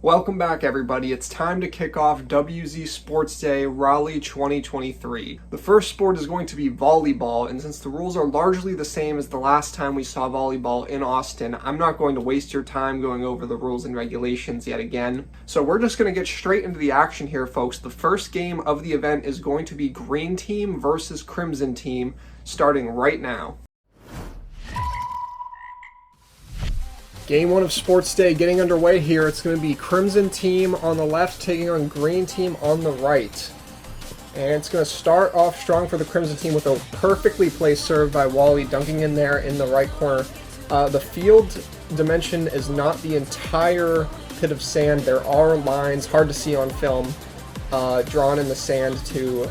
Welcome back, everybody. It's time to kick off WZ Sports Day Raleigh 2023. The first sport is going to be volleyball, and since the rules are largely the same as the last time we saw volleyball in Austin, I'm not going to waste your time going over the rules and regulations yet again. So we're just going to get straight into the action here, folks. The first game of the event is going to be Green Team versus Crimson Team, starting right now. Game 1 of Sports Day getting underway here. It's going to be Crimson Team on the left taking on Green Team on the right. And it's going to start off strong for the Crimson Team with a perfectly placed serve by Wally, dunking in there in the right corner. The field dimension is not the entire pit of sand. There are lines, hard to see on film, drawn in the sand to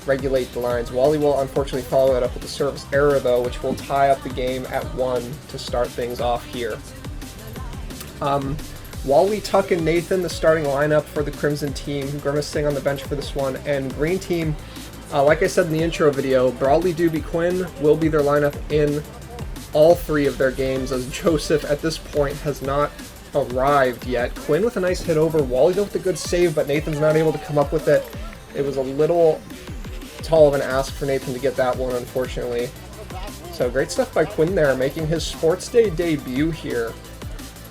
regulate the lines. Wally will unfortunately follow that up with a service error, though, which will tie up the game at 1 to start things off here. Wally, Tuck, and Nathan, the starting lineup for the Crimson Team. Grimace staying on the bench for this one. And Green Team, like I said in the intro video, Bradley, Doobie, Quinn will be their lineup in all 3 of their games, as Joseph at this point has not arrived yet. Quinn with a nice hit over. Wally with a good save, but Nathan's not able to come up with it. It was a little tall of an ask for Nathan to get that one, unfortunately. So great stuff by Quinn there, making his Sports Day debut here.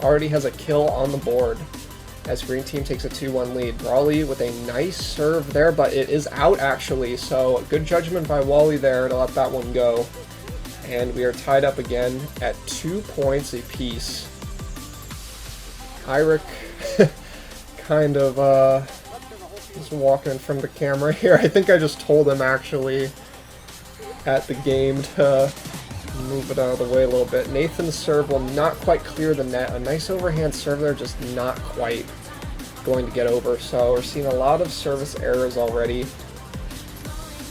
Already has a kill on the board as Green Team takes a 2-1 lead. Raleigh with a nice serve there, but it is out actually, so good judgment by Wally there to let that one go. And we are tied up again at 2 points apiece. Eirik kind of just walking from the camera here. I think I just told him actually at the game to move it out of the way a little bit. Nathan's serve will not quite clear the net. A nice overhand serve there, just not quite going to get over. So we're seeing a lot of service errors already.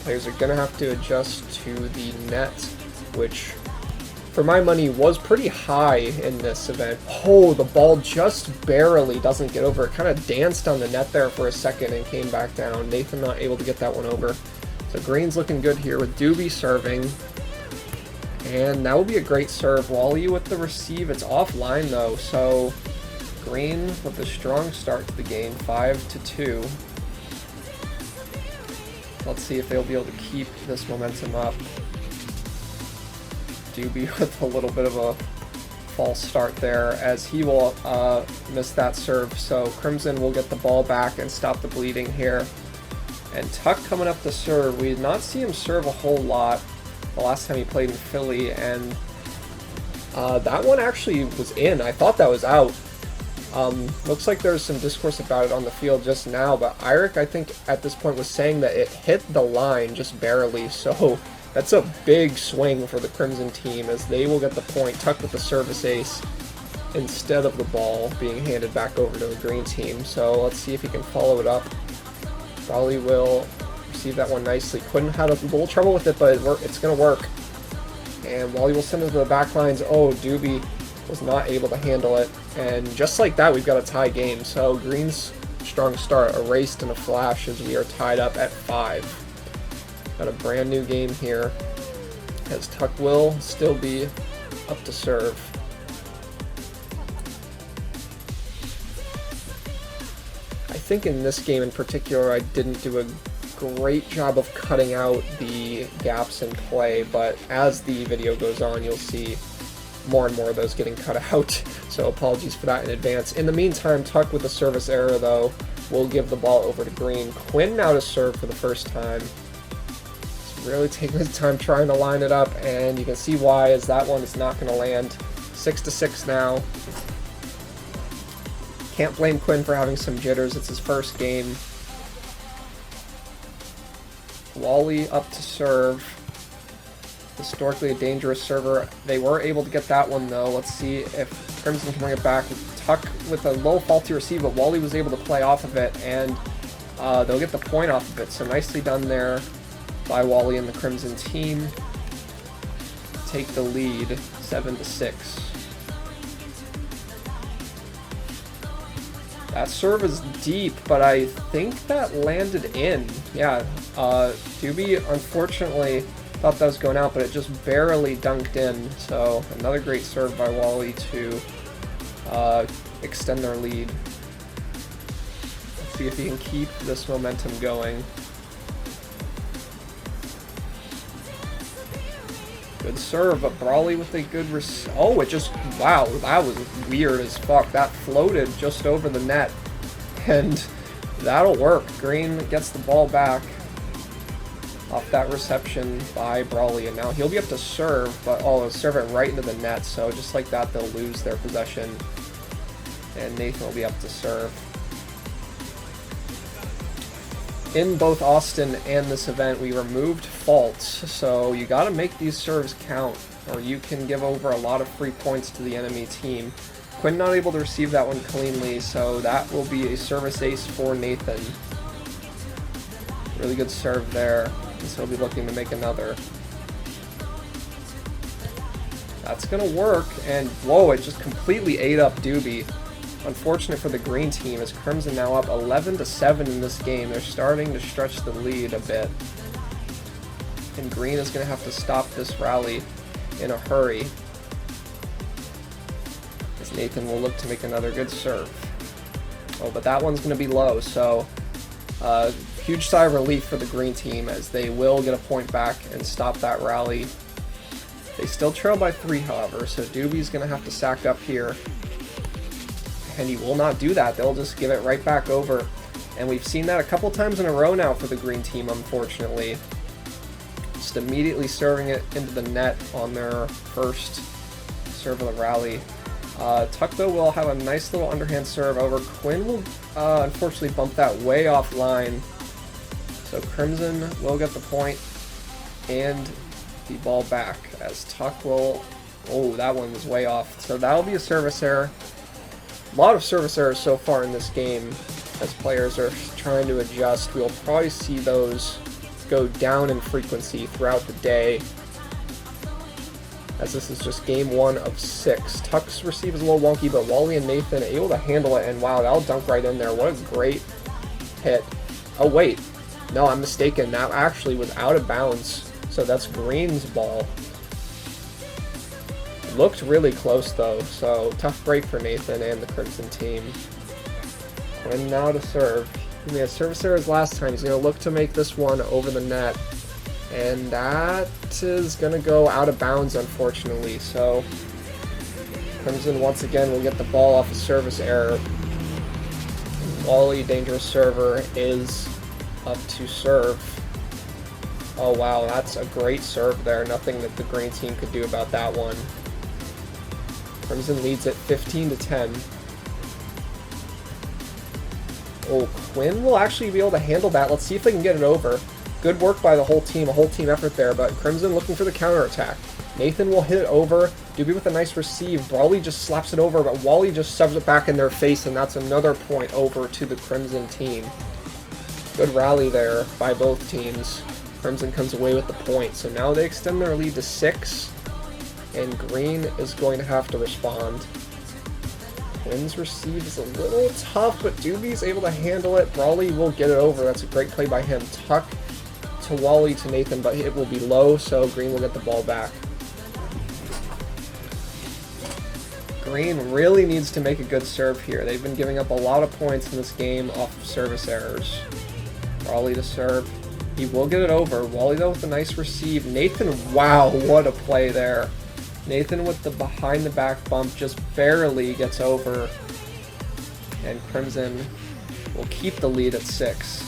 Players are going to have to adjust to the net, which for my money was pretty high in this event. Oh, the ball just barely doesn't get over. It kind of danced on the net there for a second and came back down. Nathan not able to get that one over. So Green's looking good here with Doobie serving. And that will be a great serve. Wally with the receive. It's offline though, so Green with a strong start to the game, 5-2. Let's see if they'll be able to keep this momentum up. Doobie with a little bit of a false start there as he will miss that serve. So Crimson will get the ball back and stop the bleeding here. And Tuck coming up to serve. We did not see him serve a whole lot the last time he played in Philly, and that one actually was in. I thought that was out. Looks like there's some discourse about it on the field just now, but Eirik, I think, at this point was saying that it hit the line just barely, so that's a big swing for the Crimson Team as they will get the point. Tuck with the service ace instead of the ball being handed back over to the Green Team. So let's see if he can follow it up. Probably will receive that one nicely. Quinn had a little trouble with it, but it's going to work. And Wally will send it to the back lines. Oh, Doobie was not able to handle it. And just like that, we've got a tie game. So Green's strong start erased in a flash as we are tied up at 5. Got a brand new game here as Tuck will still be up to serve. I think in this game in particular, I didn't do a great job of cutting out the gaps in play, but as the video goes on, you'll see more and more of those getting cut out, so apologies for that in advance. In the meantime, Tuck with a service error, though, will give the ball over to Green. Quinn now to serve for the first time. He's really taking his time trying to line it up, and you can see why, as that one is not going to land. 6-6 now. Can't blame Quinn for having some jitters. It's his first game. Wally up to serve. Historically a dangerous server. They were able to get that one though. Let's see if Crimson can bring it back. Tuck with a low faulty receive, but Wally was able to play off of it, and they'll get the point off of it. So nicely done there by Wally and the Crimson Team. Take the lead, 7-6. That serve is deep, but I think that landed in. Yeah, Doobie unfortunately thought that was going out, but it just barely dunked in. So another great serve by Wally to extend their lead. See if he can keep this momentum going. Good serve, but Brawley with a good oh, it just, wow, that was weird as fuck. That floated just over the net, and that'll work. Green gets the ball back off that reception by Brawley, and now he'll be up to serve, but oh, serve it right into the net, so just like that, they'll lose their possession, and Nathan will be up to serve. In both Austin and this event, we removed faults, so you gotta make these serves count, or you can give over a lot of free points to the enemy team. Quinn not able to receive that one cleanly, so that will be a service ace for Nathan. Really good serve there, so he'll be looking to make another. That's gonna work, and whoa, it just completely ate up Doobie. Unfortunate for the green team, as Crimson now up 11-7 in this game. They're starting to stretch the lead a bit. And green is going to have to stop this rally in a hurry, as Nathan will look to make another good serve. Oh, but that one's going to be low, so huge sigh of relief for the green team, as they will get a point back and stop that rally. They still trail by 3, however, so Doobie's going to have to sack up here. And he will not do that. They'll just give it right back over. And we've seen that a couple times in a row now for the green team, unfortunately. Just immediately serving it into the net on their first serve of the rally. Tuck, though, will have a nice little underhand serve over. Quinn will unfortunately bump that way offline. So Crimson will get the point and the ball back, as Tuck will... Oh, that one was way off. So that'll be a service error. A lot of service errors so far in this game, as players are trying to adjust. We'll probably see those go down in frequency throughout the day, as this is just game 1 of 6. Tuck's receive is a little wonky, but Wally and Nathan are able to handle it, and wow, that'll dunk right in there. What a great hit. Oh wait, no, I'm mistaken. That actually was out of bounds, so that's green's ball. Looked really close though, so tough break for Nathan and the Crimson team. And now to serve. He had service errors last time. He's going to look to make this one over the net. And that is going to go out of bounds, unfortunately. So Crimson once again will get the ball off a service error. Wally, dangerous server, is up to serve. Oh wow, that's a great serve there. Nothing that the green team could do about that one. Crimson leads at 15-10. Oh, Quinn will actually be able to handle that. Let's see if they can get it over. Good work by the whole team, a whole team effort there, but Crimson looking for the counterattack. Nathan will hit it over. Doobie with a nice receive. Brawley just slaps it over, but Wally just shoves it back in their face, and that's another point over to the Crimson team. Good rally there by both teams. Crimson comes away with the point, so now they extend their lead to 6. And green is going to have to respond. Quinn's receive is a little tough, but Doobie's able to handle it. Brawley will get it over. That's a great play by him. Tuck to Wally to Nathan, but it will be low, so green will get the ball back. Green really needs to make a good serve here. They've been giving up a lot of points in this game off of service errors. Brawley to serve. He will get it over. Wally, though, with a nice receive. Nathan, wow, what a play there. Nathan with the behind the back bump just barely gets over, and Crimson will keep the lead at 6.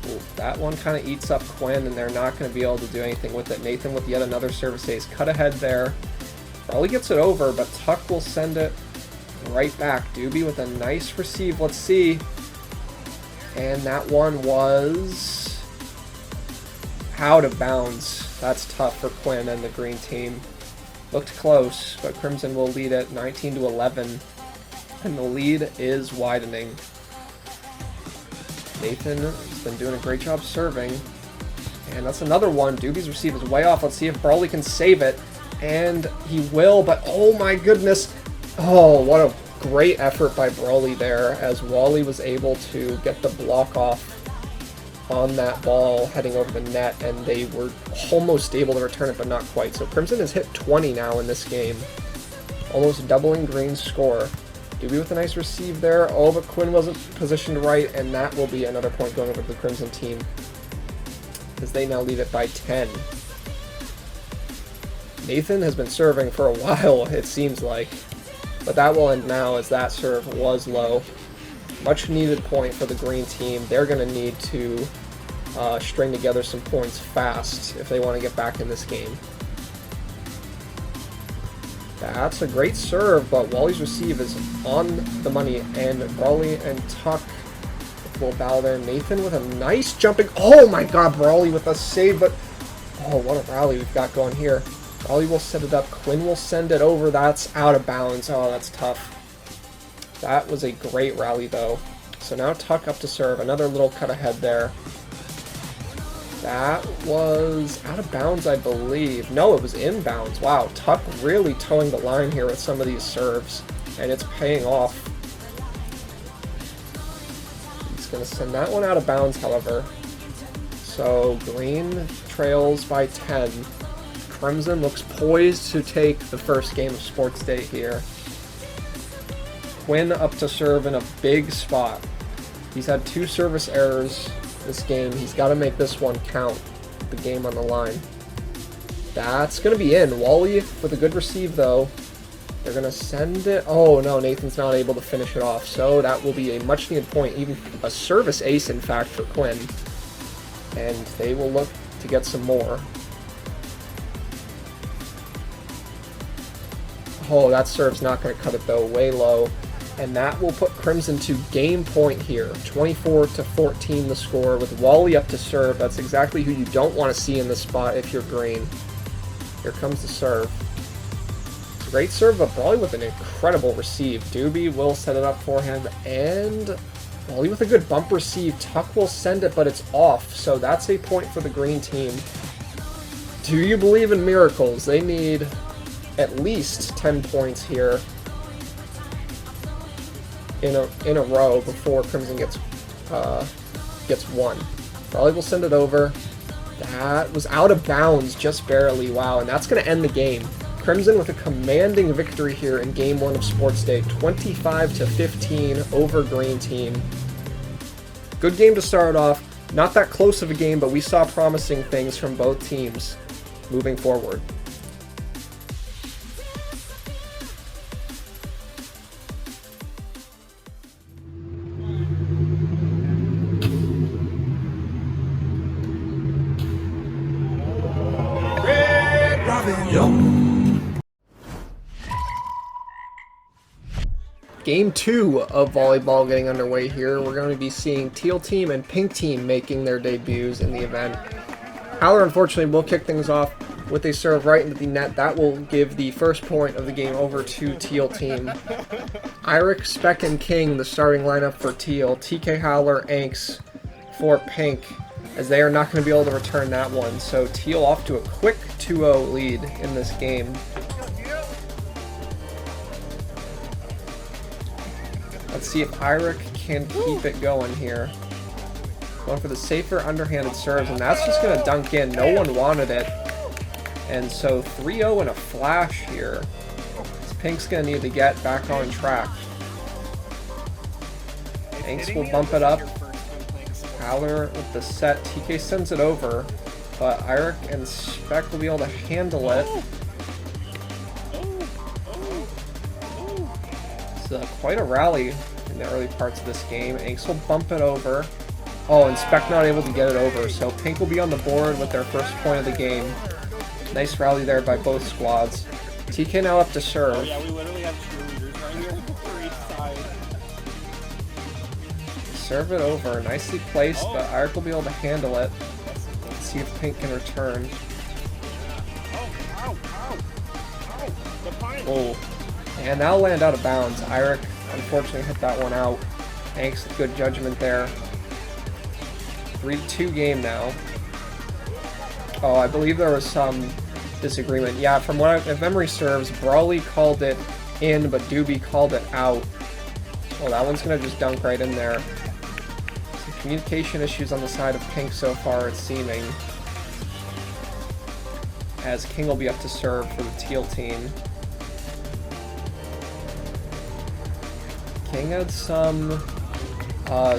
Ooh, that one kind of eats up Quinn, and they're not going to be able to do anything with it. Nathan with yet another service ace. Cut ahead there. Probably gets it over, but Tuck will send it right back. Doobie with a nice receive. Let's see. And that one was out of bounds. That's tough for Quinn and the green team. Looked close, but Crimson will lead it 19-11, and the lead is widening. Nathan has been doing a great job serving, and that's another one. Doobie's receive is way off. Let's see if Brawley can save it, and he will, but oh my goodness. Oh, what a great effort by Brawley there, as Wally was able to get the block off on that ball heading over the net, and they were almost able to return it, but not quite. So Crimson has hit 20 now in this game, almost doubling green's score. Doobie with a nice receive there. Oh, but Quinn wasn't positioned right, and that will be another point going over to the Crimson team, as they now lead it by 10. Nathan has been serving for a while, it seems like, but that will end now as that serve was low. Much needed point for the green team. They're going to need to string together some points fast if they want to get back in this game. That's a great serve, but Wally's receive is on the money, and Brawley and Tuck will bow there. Nathan with a nice jumping. Oh my god, Brawley with a save, but oh, what a rally we've got going here. Brawley will set it up. Quinn will send it over. That's out of bounds. Oh, that's tough. That was a great rally, though. So now Tuck up to serve. Another little cut ahead there. That was out of bounds, I believe. No, it was inbounds. Wow, Tuck really towing the line here with some of these serves, and it's paying off. He's going to send that one out of bounds, however. So green trails by 10. Crimson looks poised to take the first game of Sports Day here. Quinn up to serve in a big spot. He's had 2 service errors this game. He's got to make this one count. The game on the line. That's going to be in. Wally with a good receive, though. They're going to send it. Oh, no, Nathan's not able to finish it off. So that will be a much-needed point. Even a service ace, in fact, for Quinn. And they will look to get some more. Oh, that serve's not going to cut it, though. Way low. And that will put Crimson to game point here. 24-14 the score with Wally up to serve. That's exactly who you don't want to see in this spot if you're green. Here comes the serve. It's a great serve, but Wally with an incredible receive. Doobie will set it up for him, and Wally with a good bump receive. Tuck will send it, but it's off, so that's a point for the green team. Do you believe in miracles? They need at least 10 points here in a row before Crimson gets one. Probably will send it over. That was out of bounds, just barely. Wow, and that's going to end the game. Crimson with a commanding victory here in Game 1 of Sports Day, 25-15 over Green Team. Good game to start off. Not that close of a game, but we saw promising things from both teams moving forward. Game 2 of volleyball getting underway here. We're going to be seeing Teal Team and Pink Team making their debuts in the event. Howler, unfortunately, will kick things off with a serve right into the net. That will give the first point of the game over to Teal Team. Eirik, Speck, and King, the starting lineup for Teal. TK, Howler, Anks for Pink, as they are not going to be able to return that one. So Teal off to a quick 2-0 lead in this game. Let's see if Eirik can keep it going here. Going for the safer underhanded serves, and that's just going to dunk in. No one wanted it. And so 3-0 and a flash here. Pink's going to need to get back on track. Anks will bump it up. Howler with the set. TK sends it over, but Eirik and Speck will be able to handle it. It's quite a rally in the early parts of this game. Anks will bump it over. Oh, and Speck not able to get it over, so Pink will be on the board with their first point of the game. Nice rally there by both squads. TK now up to serve. Oh yeah, we literally have cheerleaders right here for each side. Serve it over. Nicely placed, but Eirik will be able to handle it. Let's see if Pink can return. Oh, and that'll land out of bounds. Eirik unfortunately hit that one out. Anks with good judgment there. 3-2 game now. Oh, I believe there was some disagreement. Yeah, from what if memory serves, Brawley called it in, but Doobie called it out. Well, that one's going to just dunk right in there. Some communication issues on the side of Pink so far, it's seeming. As King will be up to serve for the Teal team. King had some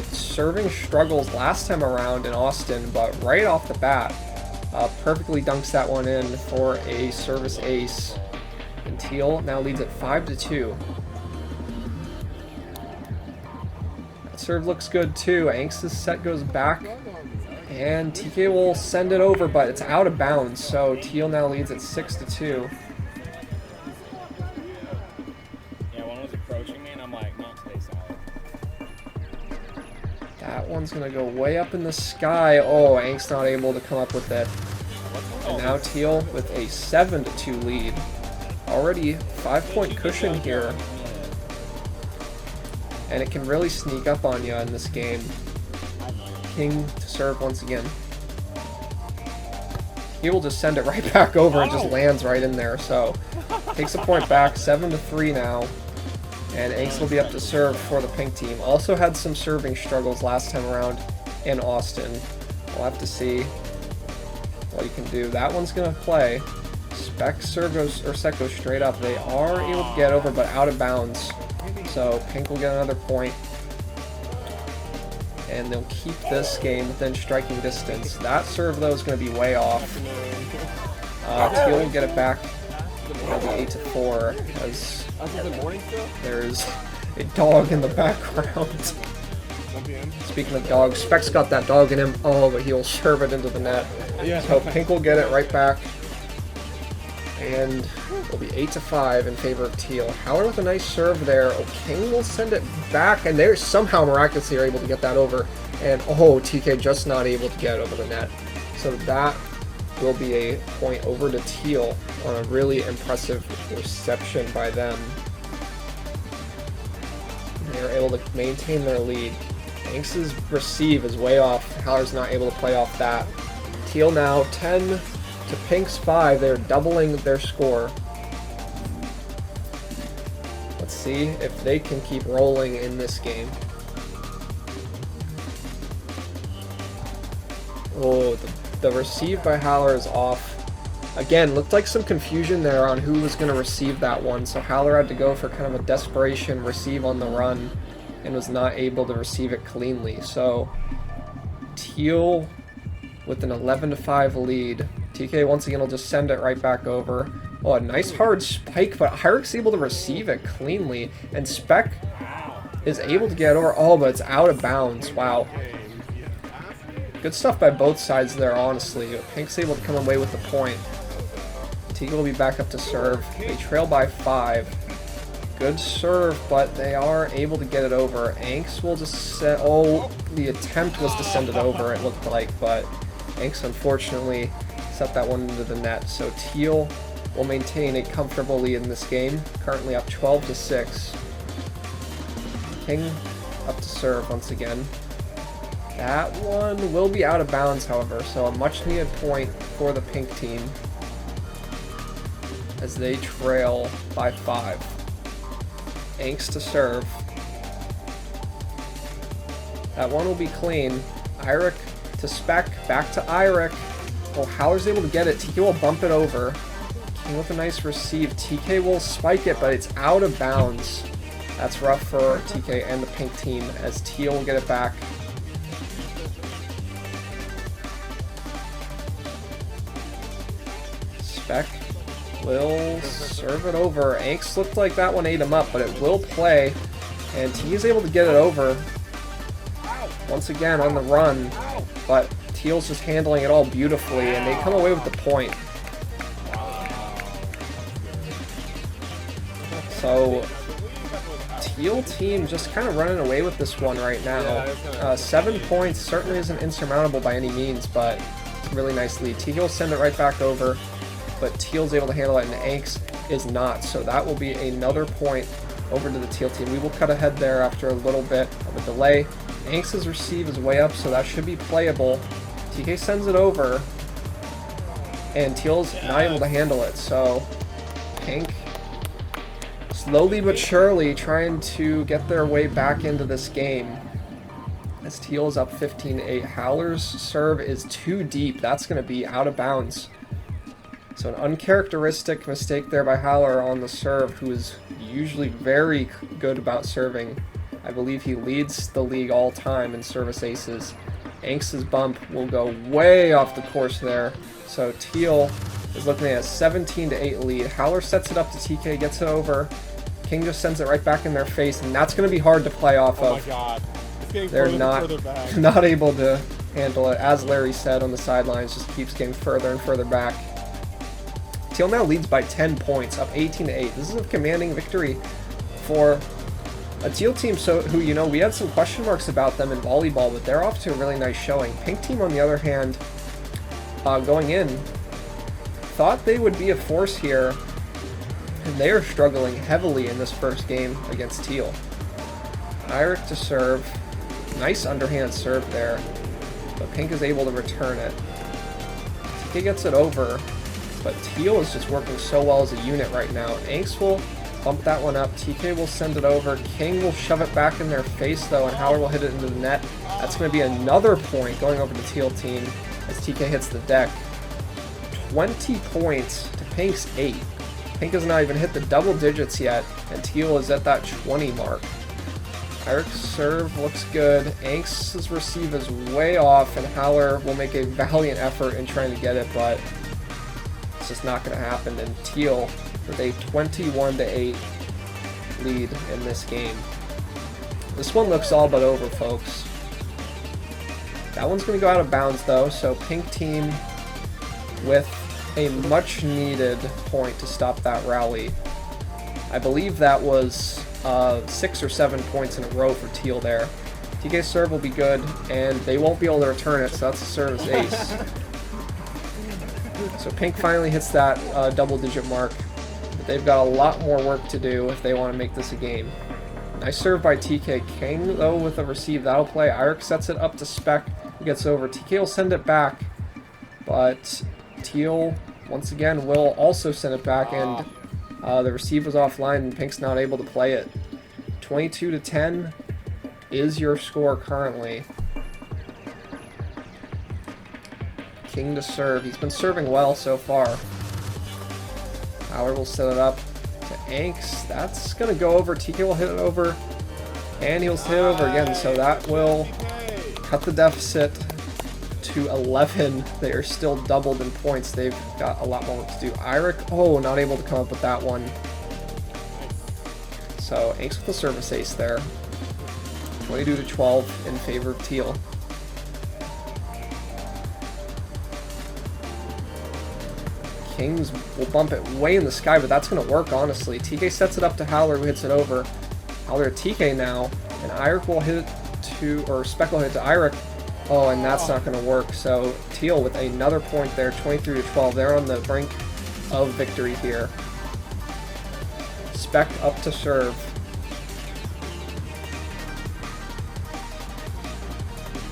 serving struggles last time around in Austin, but right off the bat, perfectly dunks that one in for a service ace. And Teal now leads at 5-2. That serve looks good too. Angst's set goes back, and TK will send it over, but it's out of bounds, so Teal now leads at 6-2. Yeah, one was approaching me, and I'm like, not today, solid. That one's gonna go way up in the sky. Oh, Angst not able to come up with it. And now Teal with a 7-2 lead. Already 5-point cushion here. And it can really sneak up on you in this game. King to serve once again. He will just send it right back over and just lands right in there. So takes a point back, 7-3 now. And Angst will be up to serve for the pink team. Also had some serving struggles last time around in Austin. We'll have to see what you can do. That one's gonna play. Spec serve goes, or set goes straight up. They are able to get over, but out of bounds. So pink will get another point. And they'll keep this game within striking distance. That serve, though, is going to be way off. Teal will get it back. It'll be 8-4, as there's a dog in the background. Speaking of dogs, Spec's got that dog in him. Oh, but he'll serve it into the net. So pink will get it right back. And it'll be 8-5 in favor of Teal. Howler with a nice serve there. Oh, King will send it back, and they're somehow miraculously are able to get that over. And oh, TK just not able to get it over the net. So that will be a point over to Teal on a really impressive reception by them. They're able to maintain their lead. Angst's receive is way off. Howler's not able to play off that. Teal now 10 to Pink's 5. They're doubling their score. Let's see if they can keep rolling in this game. Oh, the receive by Howler is off. Again, looked like some confusion there on who was going to receive that one, so Howler had to go for kind of a desperation receive on the run and was not able to receive it cleanly. So Teal with an 11-5 lead. TK once again will just send it right back over. Oh, a nice hard spike, but Hyrik's able to receive it cleanly, and Spec is able to get over. Oh, but it's out of bounds. Wow. Good stuff by both sides there, honestly. Pink's able to come away with the point. TK will be back up to serve. They trail by 5. Good serve, but they are able to get it over. Angst will just set... Oh, the attempt was to send it over, it looked like, but Angst unfortunately set that one into the net. So Teal will maintain a comfortable lead in this game, currently up 12-6. King up to serve once again. That one will be out of bounds, however, so a much needed point for the pink team as they trail by 5. Angst to serve. That one will be clean. Eirik to Spec, back to Eirik. Oh, Howler's able to get it. TK will bump it over. King with a nice receive. TK will spike it, but it's out of bounds. That's rough for TK and the pink team as Teal will get it back. Spec will serve it over. Angst looked like that one ate him up, but it will play. And T is able to get it over. Once again on the run, but Teal's just handling it all beautifully, and they come away with the point. So Teal team just kind of running away with this one right now. 7 points certainly isn't insurmountable by any means, but really nice lead. TK will send it right back over, but Teal's able to handle it, and Angst is not. So that will be another point over to the Teal team. We will cut ahead there after a little bit of a delay. Angst's receive is way up, so that should be playable. TK sends it over, and Teal's not able to handle it. So Pink slowly but surely trying to get their way back into this game. As Teal is up 15-8. Howler's serve is too deep. That's going to be out of bounds. So an uncharacteristic mistake there by Howler on the serve, who is usually very good about serving. I believe he leads the league all time in service aces. Angst's bump will go way off the course there. So Teal is looking at a 17-8 lead. Howler sets it up to TK, gets it over. King just sends it right back in their face, and that's going to be hard to play off of. Oh my god. It's getting They're further back. not able to handle it. As Larry said on the sidelines, just keeps getting further and further back. Teal now leads by 10 points, up 18-8. This is a commanding victory for a Teal team who, you know, we had some question marks about them in volleyball, but they're off to a really nice showing. Pink team, on the other hand, going in, thought they would be a force here, and they are struggling heavily in this first game against Teal. Eirik to serve. Nice underhand serve there, but Pink is able to return it. TK gets it over, but Teal is just working so well as a unit right now. Angst will bump that one up. TK will send it over. King will shove it back in their face, though, and Howard will hit it into the net. That's going to be another point going over the Teal team as TK hits the deck. 20 points to Pink's 8. Pink has not even hit the double digits yet, and Teal is at that 20 mark. Eirik's serve looks good. Angst's receive is way off, and Howler will make a valiant effort in trying to get it, but it's just not going to happen. And Teal with a 21-8 lead in this game. This one looks all but over, folks. That one's going to go out of bounds, though, so Pink team with a much-needed point to stop that rally. I believe that was 6 or 7 points in a row for Teal there. TK's serve will be good, and they won't be able to return it, so that's a service ace. So Pink finally hits that double-digit mark, but they've got a lot more work to do if they want to make this a game. Nice serve by TK. King, though, with a receive. That'll play. Eirik sets it up to Spec, who gets over. TK will send it back, but Teal, once again, will also send it back, and the receive was offline, and Pink's not able to play it. 22-10 is your score currently. King to serve. He's been serving well so far. Howard will set it up to Angst. That's going to go over. TK will hit it over, and he'll hit it over again, so that will cut the deficit to 11. They are still doubled in points. They've got a lot more work to do. Eirik, oh, not able to come up with that one. So Angst with the service ace there. 22-12 in favor of Teal. Kings will bump it way in the sky, but that's going to work, honestly. TK sets it up to Howler, who hits it over. Howler to TK now, and Eirik will hit it to, or Spec will hit it to Eirik. Oh, and that's not going to work. So Teal with another point there, 23-12. They're on the brink of victory here. Spec up to serve.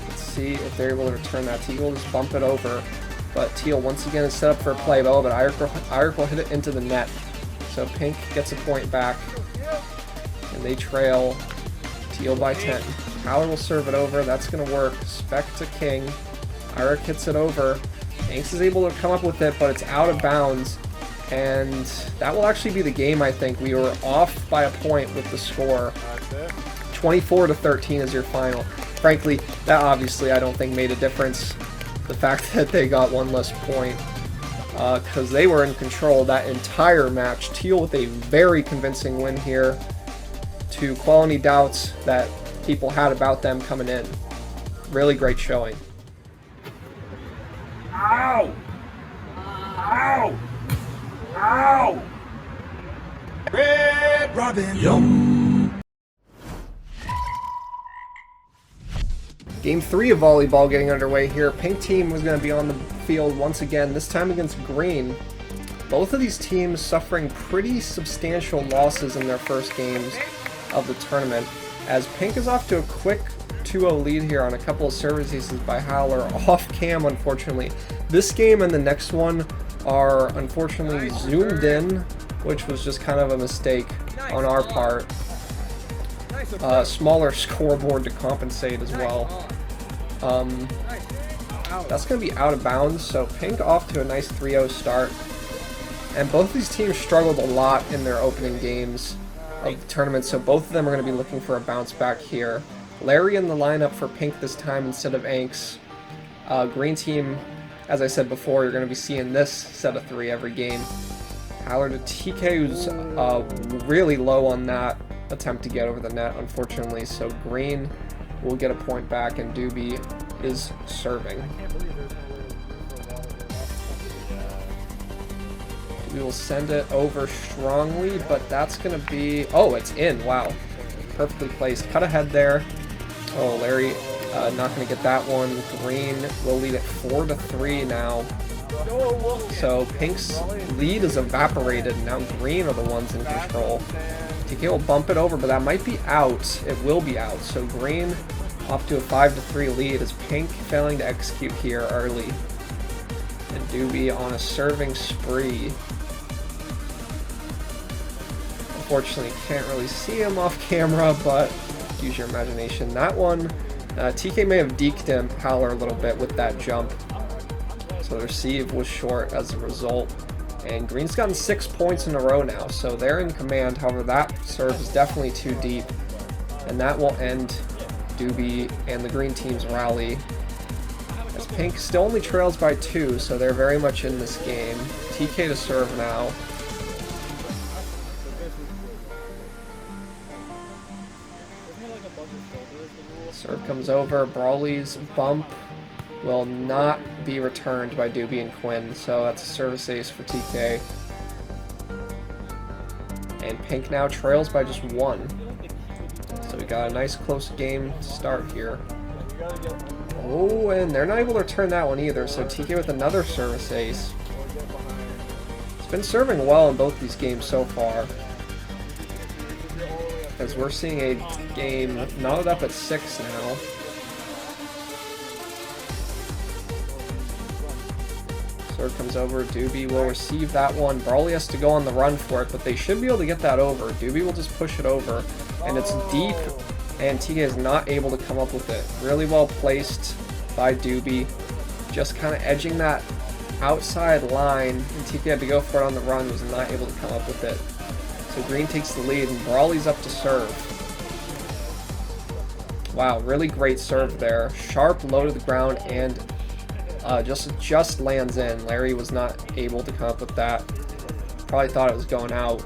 Let's see if they're able to return that. Teal will just bump it over. But Teal once again is set up for a play, but Eirik will hit it into the net. So Pink gets a point back, and they trail Teal by 10. Howler will serve it over. That's going to work. Spec to King. Eirik hits it over. Angst is able to come up with it, but it's out of bounds. And that will actually be the game, I think. We were off by a point with the score. 24-13 is your final. Frankly, that obviously I don't think made a difference. The fact that they got one less point, because they were in control that entire match. Teal with a very convincing win here to quell any doubts that people had about them coming in. Really great showing. Ow! Ow! Ow! Red Robin! Yum! Game 3 of volleyball getting underway here. Pink team was going to be on the field once again, this time against Green. Both of these teams suffering pretty substantial losses in their first games of the tournament, as Pink is off to a quick 2-0 lead here on a couple of service aces by Howler, off cam unfortunately. This game and the next one are unfortunately zoomed in, which was just kind of a mistake on our part. Smaller scoreboard to compensate as well. That's going to be out of bounds, so Pink off to a nice 3-0 start. And both these teams struggled a lot in their opening games. of the tournament, so both of them are going to be looking for a bounce back here. Larry in the lineup for pink this time instead of Anks. Green team, as I said before, you're going to be seeing this set of 3 every game. Haller to TK, who's really low on that attempt to get over the net, unfortunately, so green will get a point back, and Doobie is serving. We will send it over strongly, but that's going to be... Oh, it's in. Wow. Perfectly placed. Cut ahead there. Oh, Larry not going to get that one. Green will lead it 4-3 now. So Pink's lead is evaporated. Now Green are the ones in control. TK will bump it over, but that might be out. It will be out. So Green off to a 5-3 lead as Pink failing to execute here early. And Doobie on a serving spree. Unfortunately, can't really see him off camera, but use your imagination. That one, TK may have deked him, Haller, a little bit with that jump. So the receive was short as a result. And Green's gotten 6 points in a row now, so they're in command. However, that serve is definitely too deep. And that will end Doobie and the green team's rally. As Pink still only trails by 2, so they're very much in this game. TK to serve now. Serve comes over. Brawley's bump will not be returned by Doobie and Quinn, so that's a service ace for TK. And Pink now trails by just 1. So we got a nice close game start here. Oh, and they're not able to return that one either, so TK with another service ace. It's been serving well in both these games so far, as we're seeing a game knotted up at 6 now. Sword comes over. Doobie will receive that one. Brawley has to go on the run for it, but they should be able to get that over. Doobie will just push it over, and it's deep, and TK is not able to come up with it. Really well placed by Doobie, just kind of edging that outside line, and TK had to go for it on the run, was not able to come up with it. So Green takes the lead, and Brawley's up to serve. Wow, really great serve there. Sharp, low to the ground, and just lands in. Larry was not able to come up with that. Probably thought it was going out.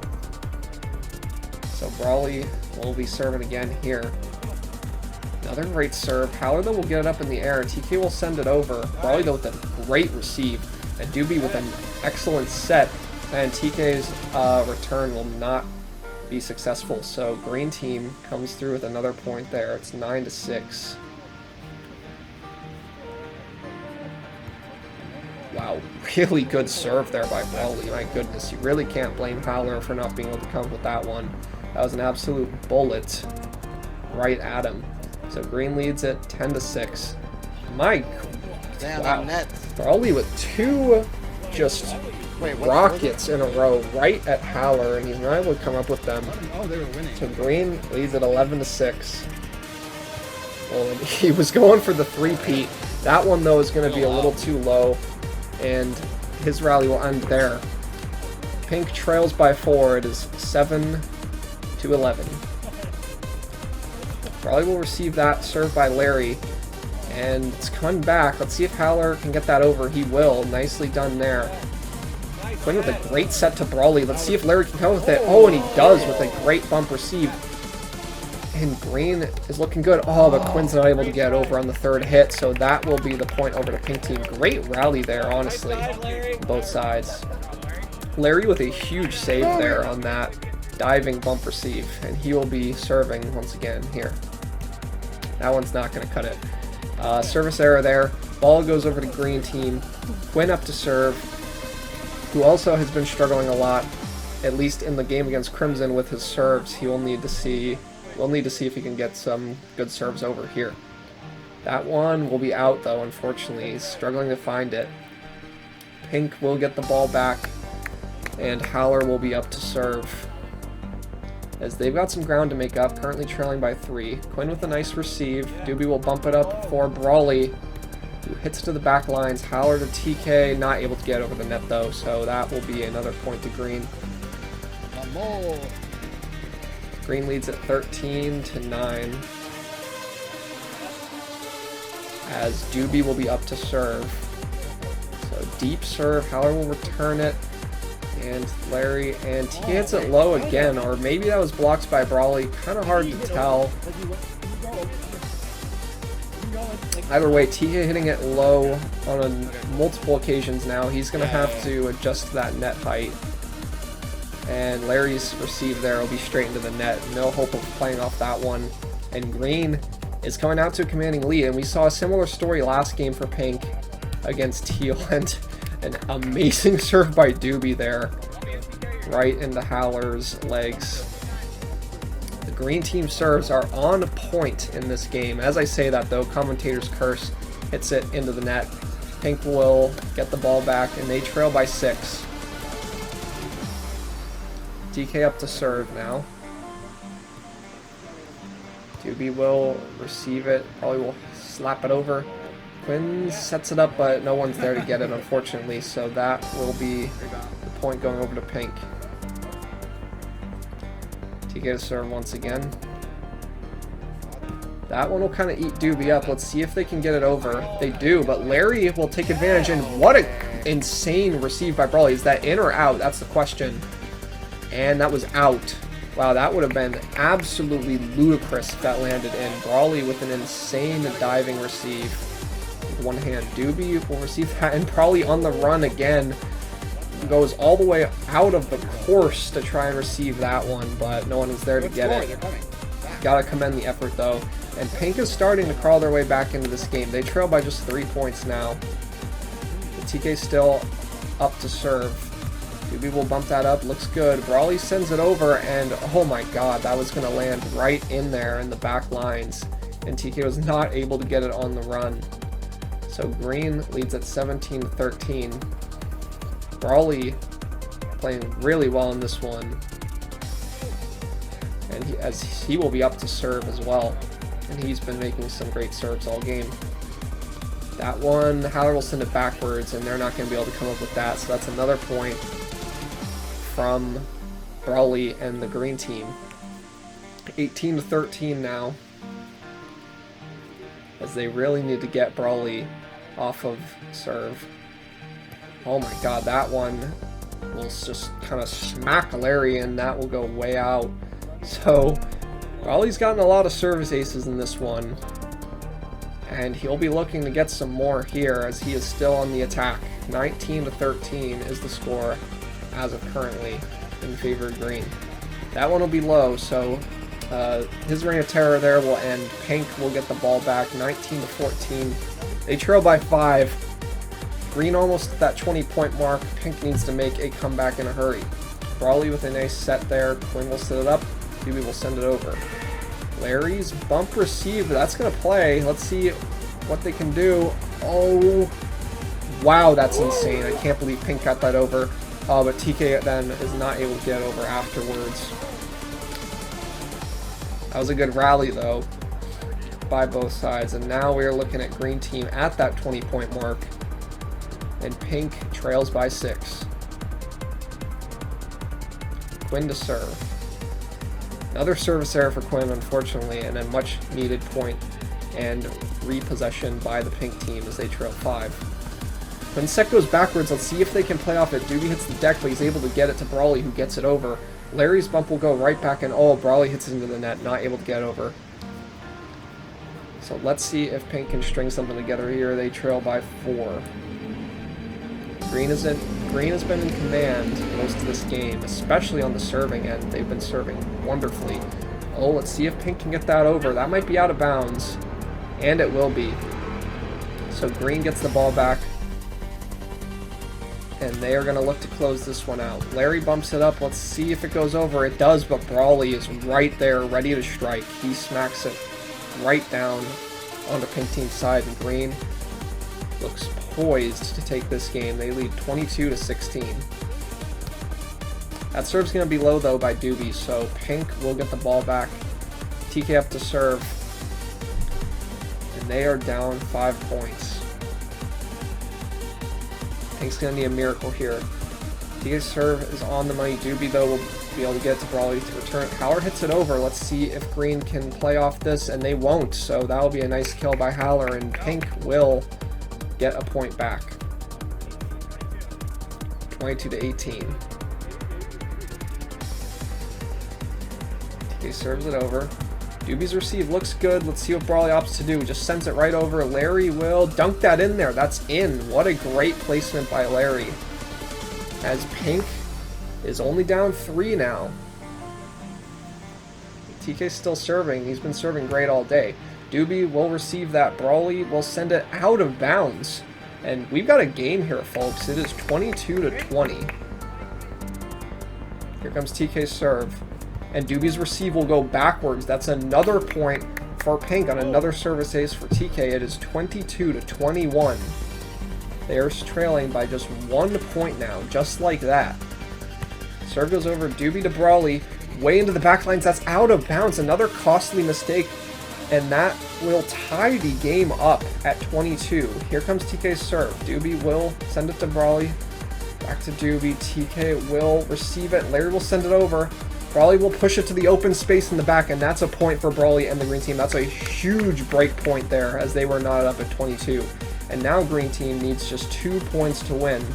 So Brawley will be serving again here. Another great serve. Haller though will get it up in the air, and TK will send it over. Brawley though with a great receive, and Doobie with an excellent set, and TK's return will not be successful. So green team comes through with another point there. It's 9-6. Wow, really good serve there by Brawley. My goodness, you really can't blame Haller for not being able to come up with that one. That was an absolute bullet right at him. So green leads it 10-6. My wow. Brawley with 2 just rockets in a row right at Haller, and he's not able to come up with them. Oh, they were winning. So green leads at 11-6. Well, he was going for the 3-peat. That one though is going to be a little too low, and his rally will end there. Pink trails by 4. It is 7-11. Brawley will receive that, served by Larry, and it's coming back. Let's see if Haller can get that over. He will. Nicely done there. Quinn with a great set to Brawley. Let's see if Larry can come with it. Oh, and he does with a great bump receive. And green is looking good. Oh, but Quinn's not able to get over on the 3rd hit, so that will be the point over to pink team. Great rally there, honestly, both sides. Larry with a huge save there on that diving bump receive, and he will be serving once again here. That one's not going to cut it. Service error there. Ball goes over to green team. Quinn up to serve, who also has been struggling a lot, at least in the game against Crimson with his serves. He will need to see... We'll need to see if he can get some good serves over here. That one will be out, though, unfortunately. He's struggling to find it. Pink will get the ball back, and Haller will be up to serve, as they've got some ground to make up, currently trailing by 3. Quinn with a nice receive. Doobie will bump it up for Brawley, who hits to the back lines. Haller to TK, not able to get over the net, though, so that will be another point to green. Green leads at 13-9. As Doobie will be up to serve. So deep serve, Howler will return it. And Larry, and he hits it low again, or maybe that was blocked by Brawley. Kind of hard to tell. Either way, TK hitting it low on multiple occasions now. He's going to have to adjust that net height. And Larry's receive there will be straight into the net. No hope of playing off that one. And Green is coming out to a commanding lead. And we saw a similar story last game for Pink against Teal. And an amazing serve by Doobie there. Right into Howler's legs. The green team serves are on point in this game. As I say that though, commentator's curse hits it into the net. Pink will get the ball back and they trail by 6. DK up to serve now. Doobie will receive it, probably will slap it over. Quinn sets it up, but no one's there to get it, unfortunately, so that will be the point going over to Pink. TK to serve once again. That one will kind of eat Doobie up. Let's see if they can get it over. They do, but Larry will take advantage, and what an insane receive by Brawley. Is that in or out? That's the question. And that was out. Wow, that would have been absolutely ludicrous if that landed in. Brawley with an insane diving receive. With one hand. Doobie will receive that, and Brawley on the run again. Goes all the way out of the course to try and receive that one, but no one was there to get it. Gotta commend the effort though. And Pink is starting to crawl their way back into this game. They trail by just 3 points now. The TK still up to serve. Doobie will bump that up. Looks good. Brawley sends it over, and oh my god, that was going to land right in there in the back lines. And TK was not able to get it on the run. So Green leads at 17-13. Brawley playing really well in this one. And he will be up to serve as well. And he's been making some great serves all game. That one, Howler will send it backwards, and they're not going to be able to come up with that. So that's another point from Brawley and the green team. 18-13 now. As they really need to get Brawley off of serve. Oh my god, that one will just kind of smack Larry, and that will go way out. So Brawley's gotten a lot of service aces in this one. And he'll be looking to get some more here as he is still on the attack. 19-13 is the score as of currently in favor of Green. That one will be low, so his reign of terror there will end. Pink will get the ball back. 19-14. They trail by 5. Green almost at that 20-point mark. Pink needs to make a comeback in a hurry. Brawley with a nice set there. Quinn will set it up. Doobie will send it over. Larry's bump receive. That's going to play. Let's see what they can do. Oh, wow, that's insane. I can't believe Pink got that over. But TK then is not able to get over afterwards. That was a good rally, though, by both sides. And now we are looking at Green Team at that 20-point mark. And Pink trails by 6. Quinn to serve. Another service error for Quinn, unfortunately, and a much-needed point and repossession by the Pink team as they trail 5. When set goes backwards, let's see if they can play off it. Doobie hits the deck, but he's able to get it to Brawley, who gets it over. Larry's bump will go right back, and oh, Brawley hits it into the net, not able to get over. So let's see if Pink can string something together here. They trail by 4. Green has been in command most of this game, especially on the serving end. They've been serving wonderfully. Oh, let's see if Pink can get that over. That might be out of bounds, and it will be. So Green gets the ball back, and they are going to look to close this one out. Larry bumps it up. Let's see if it goes over. It does, but Brawley is right there, ready to strike. He smacks it right down on the Pink team side, and Green looks poised to take this game. They lead 22-16. That serve's going to be low, though, by Doobie, so Pink will get the ball back. TK up to serve. And they are down 5 points. Pink's going to need a miracle here. TK's serve is on the money. Doobie, though, will be able to get to Brawley to return. Howler hits it over. Let's see if Green can play off this, and they won't. So that'll be a nice kill by Howler, and Pink will get a point back. 22 to 18. TK serves it over. Doobie's receive looks good. Let's see what Brawley opts to do. Just sends it right over. Larry will dunk that in there. That's in. What a great placement by Larry. As Pink is only down 3 now. TK's still serving. He's been serving great all day. Doobie will receive that. Brawley will send it out of bounds. And we've got a game here, folks. It is 22 to 20. Here comes TK's serve. And Doobie's receive will go backwards. That's another point for Pink on another service ace for TK. It is 22 to 21. They are trailing by just 1 point now, just like that. Serve goes over. Doobie to Brawley. Way into the backlines. That's out of bounds. Another costly mistake. And that will tie the game up at 22. Here comes TK's serve. Doobie will send it to Brawley. Back to Doobie. TK will receive it. Larry will send it over. Brawley will push it to the open space in the back, and that's a point for Brawley and the green team. That's a huge break point there, as they were not up at 22. And now green team needs just 2 points to win.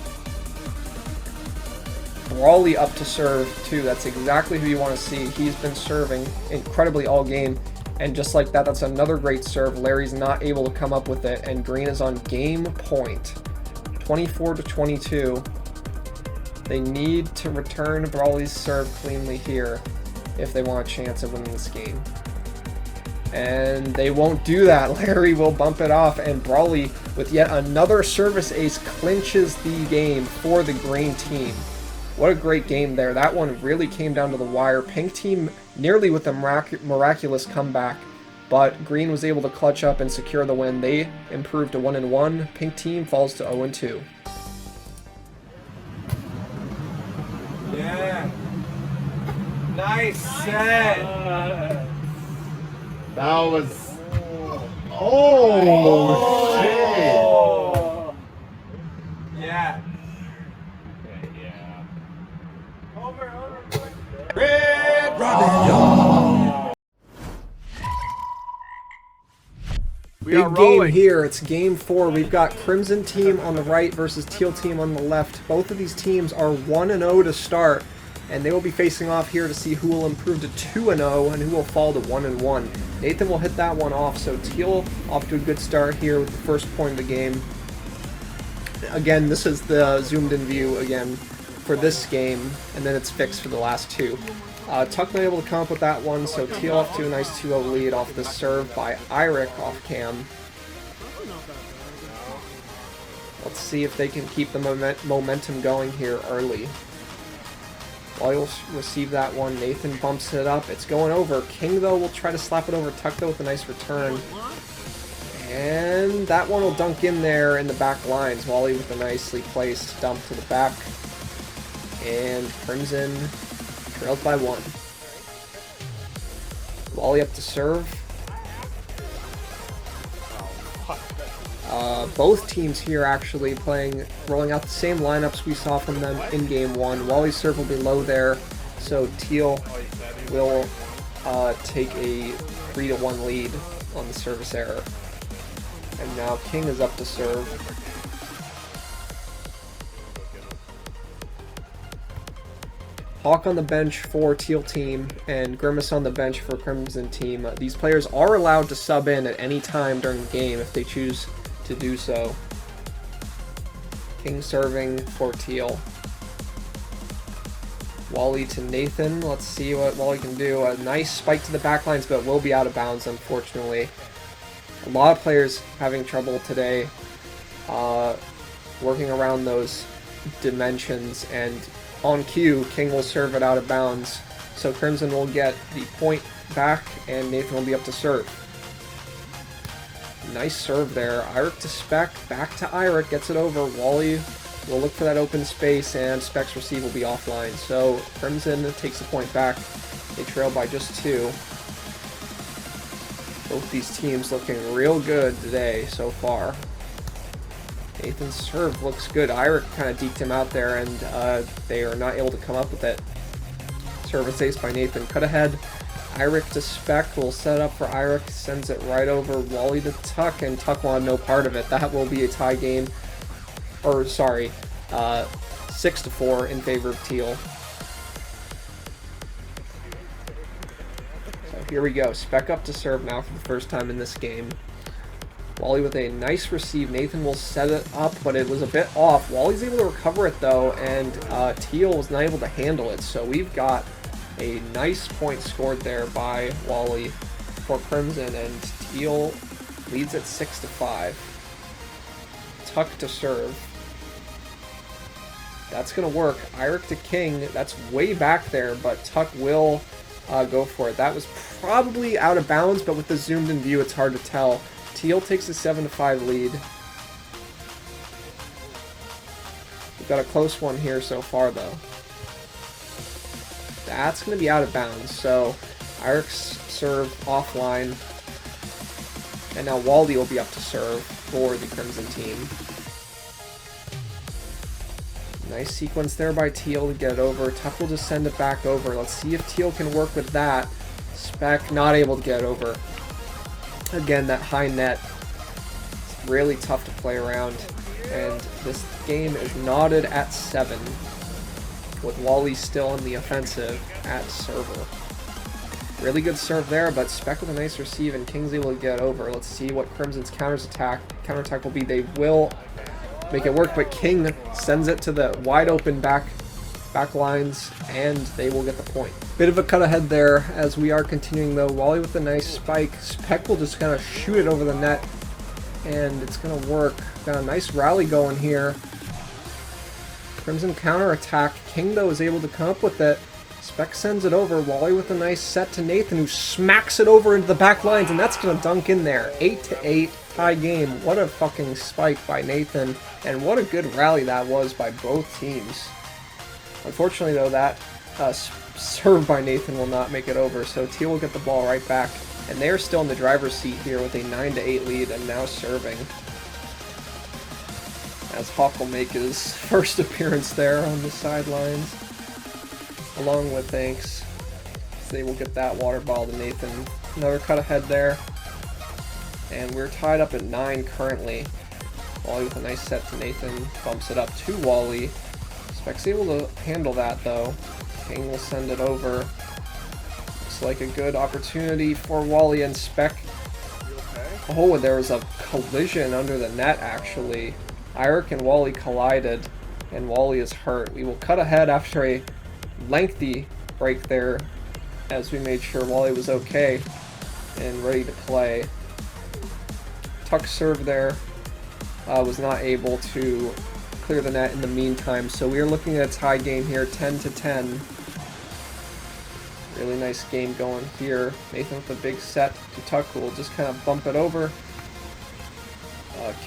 Brawley up to serve, too. That's exactly who you want to see. He's been serving incredibly all game. And just like that, that's another great serve. Larry's not able to come up with it, and green is on game point. 24 to 22. They need to return Brawley's serve cleanly here if they want a chance of winning this game. And they won't do that. Larry will bump it off, and Brawley, with yet another service ace, clinches the game for the green team. What a great game there. That one really came down to the wire. Pink team nearly with a miraculous comeback, but green was able to clutch up and secure the win. They improved to 1-1. Pink team falls to 0-2. Yeah. Nice set. That was. Oh, shit. Yeah. Red Big game here. It's game 4. We've got Crimson team on the right versus Teal team on the left. Both of these teams are 1-0 to start, and they will be facing off here to see who will improve to 2-0 and who will fall to 1-1. Nathan will hit that one off, so Teal off to a good start here with the first point of the game. Again, this is the zoomed in view again for this game, and then it's fixed for the last 2. Tuck not able to come up with that one, so Teal off to a nice 2-0 lead off the serve by Iric off cam. Let's see if they can keep the momentum going here early. Wally will receive that one. Nathan bumps it up. It's going over. King, though, will try to slap it over. Tuck, though, with a nice return. And that one will dunk in there in the back lines. Wally with a nicely placed dump to the back. And Crimson trails by 1. Wally up to serve. Both teams here actually rolling out the same lineups we saw from them in game 1. Wally's serve will be low there, so Teal will take a 3-1 lead on the service error. And now King is up to serve. Hawk on the bench for Teal team, and Grimace on the bench for Crimson team. These players are allowed to sub in at any time during the game if they choose to do so. King serving for Teal. Wally to Nathan. Let's see what Wally can do. A nice spike to the backlines, but will be out of bounds, unfortunately. A lot of players having trouble today working around those dimensions, and on cue, King will serve it out of bounds. So Crimson will get the point back, and Nathan will be up to serve. Nice serve there. Iric to Spec. Back to Iric. Gets it over. Wally will look for that open space, and Spec's receive will be offline. So Crimson takes the point back. They trail by just 2. Both these teams looking real good today so far. Nathan's serve looks good. Iric kind of deked him out there, and they are not able to come up with it. Service ace by Nathan. Cut ahead. Eirik to Spec will set up for Eirik. Sends it right over Wally to Tuck, and Tuck wanted no part of it. That will be a tie game. Or, sorry, 6-4 in favor of Teal. So here we go. Spec up to serve now for the first time in this game. Wally with a nice receive. Nathan will set it up, but it was a bit off. Wally's able to recover it, though, and Teal was not able to handle it. So we've got a nice point scored there by Wally for Crimson, and Teal leads at 6-5. Tuck to serve. That's going to work. Eirik to King. That's way back there, but Tuck will go for it. That was probably out of bounds, but with the zoomed in view, it's hard to tell. Teal takes a 7-5 lead. We've got a close one here so far, though. That's going to be out of bounds, so Eirik's serve offline. And now Wally will be up to serve for the Crimson team. Nice sequence there by Teal to get it over. Tuck will just send it back over. Let's see if Teal can work with that. Spec not able to get it over. Again, that high net, it's really tough to play around, and this game is knotted at 7, with Wally still in the offensive at server. Really good serve there, but Spec with a nice receive, and King's able to get over. Let's see what Crimson's counterattack will be. They will make it work, but King sends it to the wide open back lines, and they will get the point. Bit of a cut ahead there as we are continuing, though. Wally with a nice spike. Spec will just kind of shoot it over the net, and it's going to work. Got a nice rally going here. Crimson counterattack. King, though, is able to come up with it. Spec sends it over. Wally with a nice set to Nathan, who smacks it over into the back lines, and that's going to dunk in there. 8-8 tie game. What a fucking spike by Nathan, and what a good rally that was by both teams. Unfortunately, though, that serve by Nathan will not make it over, so Teal will get the ball right back. And they're still in the driver's seat here with a 9-8 lead, and now serving. As Hawk will make his first appearance there on the sidelines, along with Thanks. So they will get that water ball to Nathan. Another cut ahead there. And we're tied up at 9 currently. Wally with a nice set to Nathan, bumps it up to Wally. Spec's able to handle that, though. King will send it over. Looks like a good opportunity for Wally and Spec. Oh, there was a collision under the net, actually. Eirik and Wally collided, and Wally is hurt. We will cut ahead after a lengthy break there, as we made sure Wally was okay and ready to play. Tuck serve there was not able to clear the net in the meantime, so we are looking at a tie game here, 10-10. Really nice game going here. Nathan with a big set to Tuck, who will just kind of bump it over.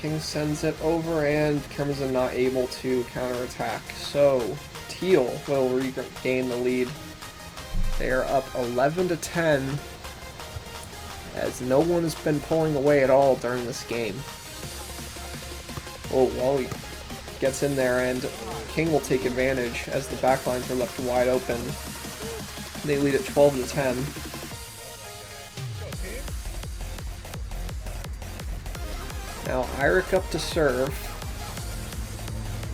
King sends it over, and Crimson not able to counterattack. So Teal will regain the lead. They are up 11-10, as no one has been pulling away at all during this game. Oh, Wally gets in there, and King will take advantage as the backlines are left wide open. They lead at 12-10. Now Eirik up to serve.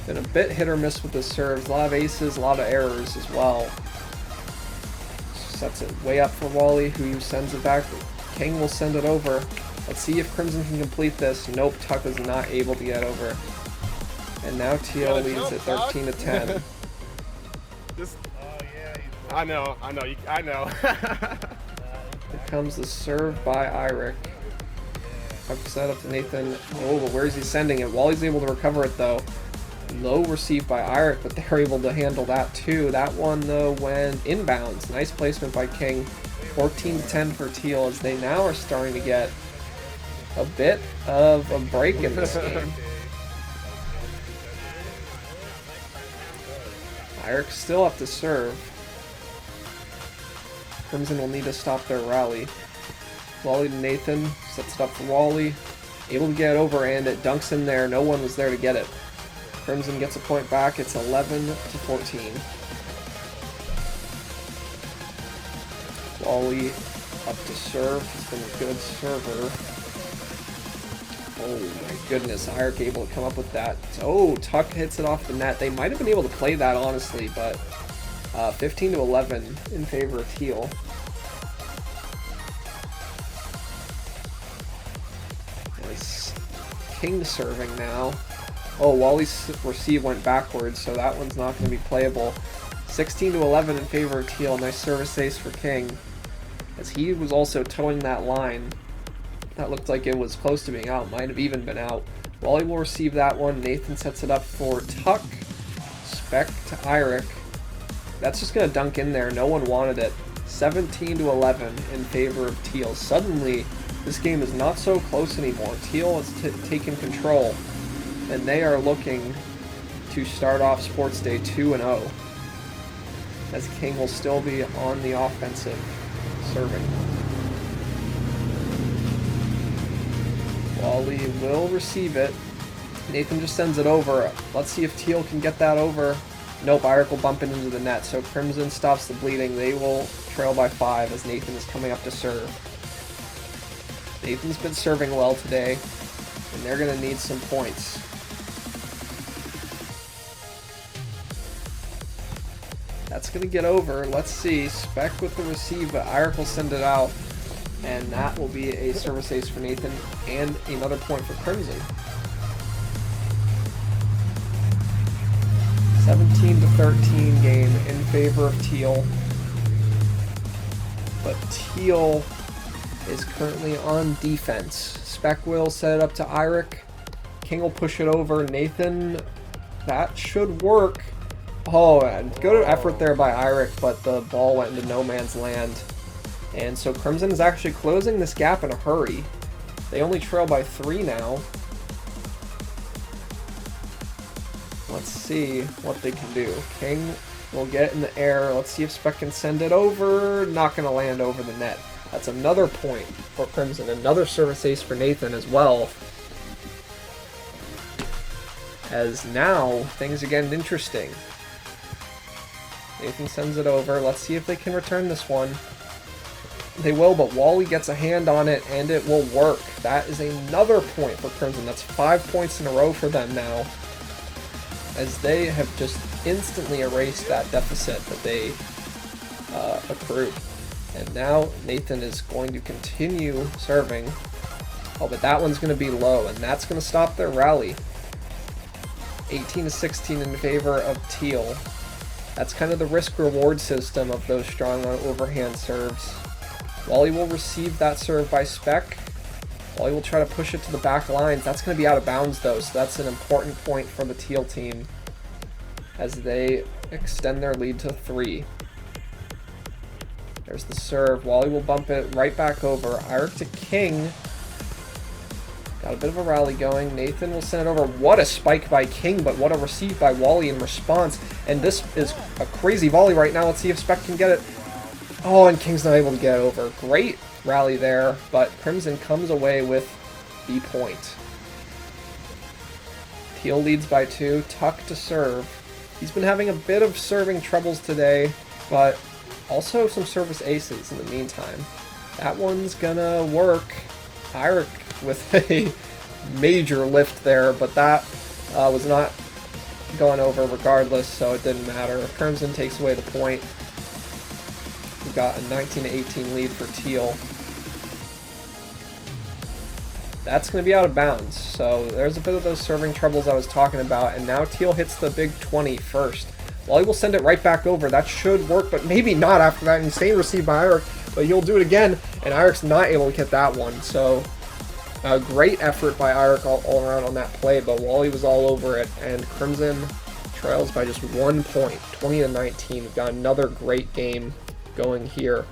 Been a bit hit or miss with the serves. A lot of aces, a lot of errors as well. Sets it way up for Wally, who sends it back. King will send it over. Let's see if Crimson can complete this. Nope, Tuck was not able to get over. And now Teal leads at 13-10. I know. Here comes the serve by Eirik. Tuck set up to Nathan. Oh, but where is he sending it? Wally's able to recover it, though. Low receive by Eirik, but they're able to handle that too. That one, though, went inbounds. Nice placement by King. 14-10 for Teal, as they now are starting to get a bit of a break in this game. Eirik still up to serve. Crimson will need to stop their rally. Wally to Nathan, sets it up for Wally. Able to get over, and it dunks in there. No one was there to get it. Crimson gets a point back. It's 11-14. Wally up to serve. He's been a good server. Oh my goodness, Irek able to come up with that. Oh, Tuck hits it off the net. They might have been able to play that, honestly, but 15 to 11 in favor of Teal. As King serving now. Oh, Wally's receive went backwards, so that one's not going to be playable. 16 to 11 in favor of Teal. Nice service ace for King, as he was also towing that line. That looked like it was close to being out. Might have even been out. Wally will receive that one. Nathan sets it up for Tuck. Spec to Irek. That's just going to dunk in there. No one wanted it. 17 to 11 in favor of Teal. Suddenly, this game is not so close anymore. Teal has taken control, and they are looking to start off Sports Day 2-0, as King will still be on the offensive, serving. Wally will receive it. Nathan just sends it over. Let's see if Teal can get that over. Nope, Irek will bump it into the net, so Crimson stops the bleeding. They will trail by 5 as Nathan is coming up to serve. Nathan's been serving well today, and they're going to need some points. That's going to get over. Let's see. Spec with the receive, but Irek will send it out. And that will be a service ace for Nathan and another point for Crimson. 17 to 13 game in favor of Teal. But Teal is currently on defense. Spec will set it up to Irek. King will push it over. Nathan, that should work. Oh, and good effort there by Irek, but the ball went into no man's land. And so Crimson is actually closing this gap in a hurry. They only trail by 3 now. Let's see what they can do. King will get it in the air. Let's see if Spec can send it over. Not going to land over the net. That's another point for Crimson. Another service ace for Nathan as well. As now, things are getting interesting. Nathan sends it over. Let's see if they can return this one. They will, but Wally gets a hand on it, and it will work. That is another point for Crimson. That's 5 points in a row for them now, as they have just instantly erased that deficit that they accrued. And now Nathan is going to continue serving. Oh, but that one's going to be low, and that's going to stop their rally. 18 to 16 in favor of Teal. That's kind of the risk-reward system of those strong overhand serves. Wally will receive that serve by Spec. Wally will try to push it to the back lines. That's going to be out of bounds, though, so that's an important point for the Teal team as they extend their lead to 3. There's the serve. Wally will bump it right back over. Irek to King. Got a bit of a rally going. Nathan will send it over. What a spike by King, but what a receive by Wally in response. And this is a crazy volley right now. Let's see if Spec can get it. Oh, and King's not able to get over. Great rally there, but Crimson comes away with the point. Teal leads by 2. Tuck to serve. He's been having a bit of serving troubles today, but also some service aces in the meantime. That one's gonna work. Irek with a major lift there, but that was not going over regardless, so it didn't matter. Crimson takes away the point. We've got a 19 to 18 lead for Teal. That's going to be out of bounds, so there's a bit of those serving troubles I was talking about, and now Teal hits the big 20 first. Wally will send it right back over. That should work, but maybe not after that insane receive by Irek, but he'll do it again, and Irek's not able to get that one, so a great effort by Irek all around on that play, but Wally was all over it, and Crimson trails by just 1 point, 20 to 19. We've got another great game going here,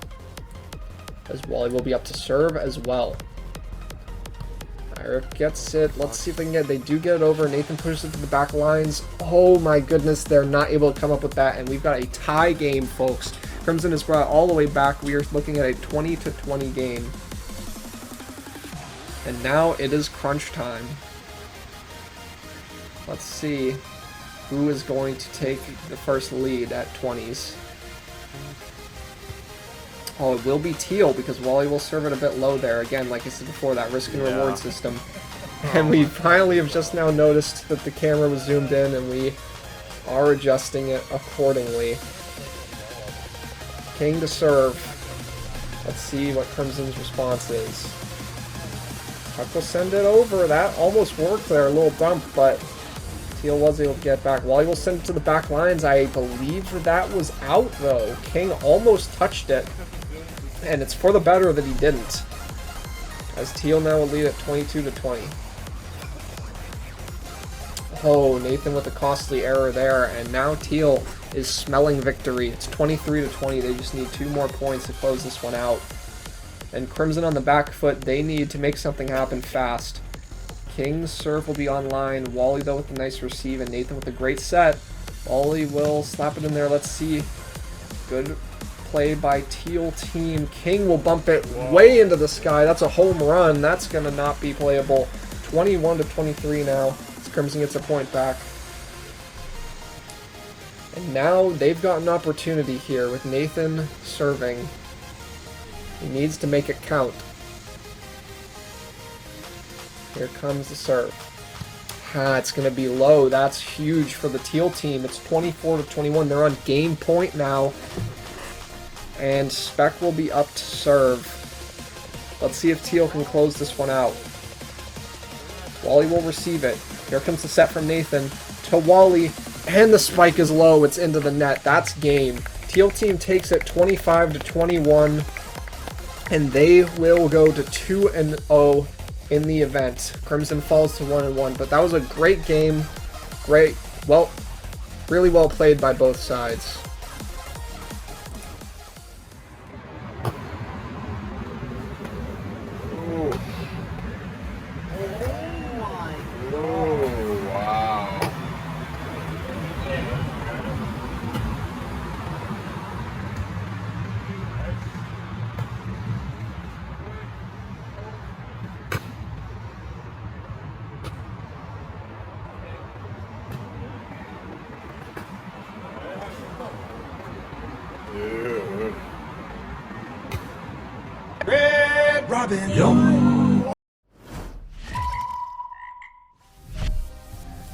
as Wally will be up to serve as well. Irek gets it. Let's see if they can get it. They do get it over. Nathan pushes it to the back lines. Oh my goodness, they're not able to come up with that, and we've got a tie game, folks. Crimson is brought all the way back. We are looking at a 20 to 20 game. And now it is crunch time. Let's see who is going to take the first lead at 20s. Oh, it will be Teal because Wally will serve it a bit low there. Again, like I said before, that risk and reward system. And we finally have just now noticed that the camera was zoomed in and we are adjusting it accordingly. King to serve. Let's see what Crimson's response is. Tuck will send it over. That almost worked there, a little bump, but Teal was able to get back. Wally will send it to the back lines. I believe that was out, though. King almost touched it, and it's for the better that he didn't, as Teal now will lead at 22-20. Oh, Nathan with a costly error there, and now Teal is smelling victory. It's 23-20. They just need 2 more points to close this one out. And Crimson on the back foot, they need to make something happen fast. King's serve will be online. Wally, though, with a nice receive, and Nathan with a great set. Wally will slap it in there. Let's see. Good play by Teal team. King will bump it way into the sky. That's a home run. That's going to not be playable. 21-23 now. Crimson gets a point back. And now they've got an opportunity here with Nathan serving. He needs to make it count. Here comes the serve. It's going to be low. That's huge for the Teal team. It's 24-21. They're on game point now. And Spec will be up to serve. Let's see if Teal can close this one out. Wally will receive it. Here comes the set from Nathan to Wally. And the spike is low. It's into the net. That's game. Teal team takes it 25-21. And they will go to 2-0 in the event. Crimson falls to 1-1. But that was a great game. Great. Well, really well played by both sides.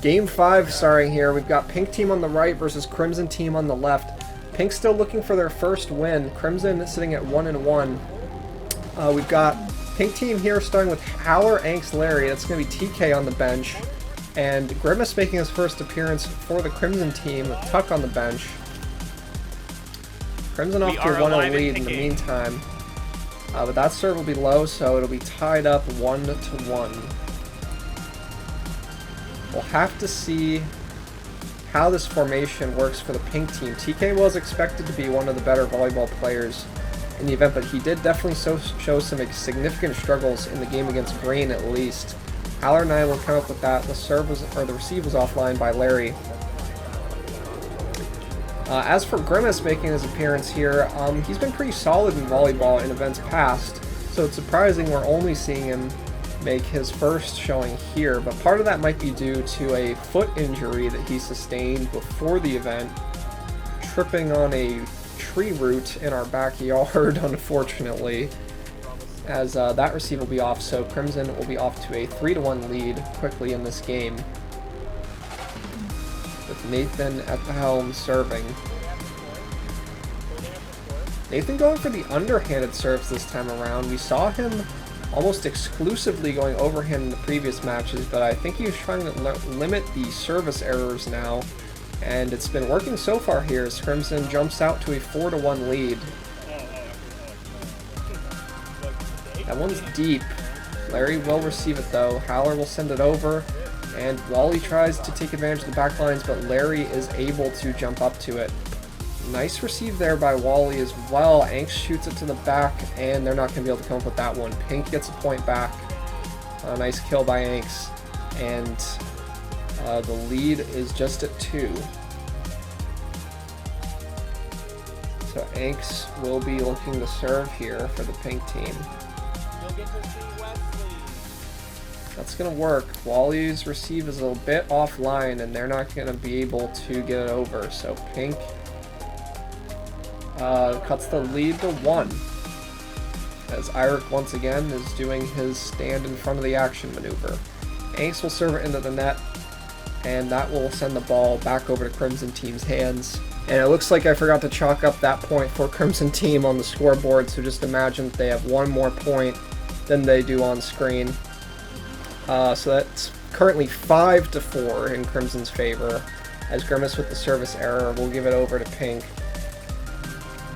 Game 5 starting here. We've got Pink team on the right versus Crimson team on the left. Pink still looking for their first win. Crimson sitting at 1-1. We've got Pink team here starting with Howler, Angst, Larry. That's going to be TK on the bench. And Grimace making his first appearance for the Crimson team with Tuck on the bench. Crimson off to a 1-0 lead in the meantime. But that serve will be low, so it'll be tied up 1-1. We'll have to see how this formation works for the Pink team. TK was expected to be one of the better volleyball players in the event, but he did definitely show some significant struggles in the game against Green, at least. Haller and I will come up with that. The serve was, or the receive was offline by Larry. As for Grimace making his appearance here, he's been pretty solid in volleyball in events past, so it's surprising we're only seeing him make his first showing here, but part of that might be due to a foot injury that he sustained before the event, tripping on a tree root in our backyard, unfortunately, as that receive will be off, so Crimson will be off to a 3-1 lead quickly in this game, with Nathan at the helm serving. Nathan going for the underhanded serves this time around. We saw him almost exclusively going overhand in the previous matches, but I think he was trying to limit the service errors now, and it's been working so far here as Crimson jumps out to a 4-1 lead. That one's deep. Larry will receive it though. Howler will send it over, and Wally tries to take advantage of the back lines, but Larry is able to jump up to it. Nice receive there by Wally as well. Angst shoots it to the back, and they're not going to be able to come up with that one. Pink gets a point back. A nice kill by Angst, and the lead is just at 2. So Angst will be looking to serve here for the Pink team. That's going to work. Wally's receive is a little bit offline, and they're not going to be able to get it over. So Pink cuts the lead to 1. as Eirik once again is doing his stand in front of the action maneuver. Angst will serve it into the net, and that will send the ball back over to Crimson Team's hands. And it looks like I forgot to chalk up that point for Crimson Team on the scoreboard, so just imagine that they have one more point than they do on screen. So that's currently 5-4 in Crimson's favor, as Grimace with the service error will give it over to Pink.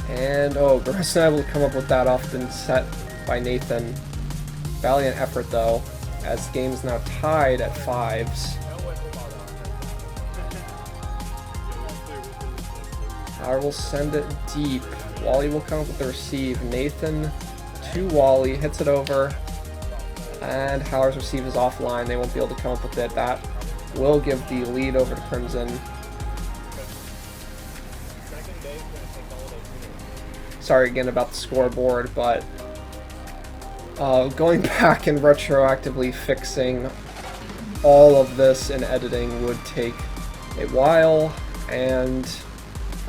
And, oh, Grimace and I will come up with that often set by Nathan. Valiant effort, though, as the game is now tied at 5s. I will send it deep. Wally will come up with the receive. Nathan to Wally, hits it over, and Howler's receive is offline. They won't be able to come up with it. That will give the lead over to Crimson. Sorry again about the scoreboard, but going back and retroactively fixing all of this in editing would take a while, and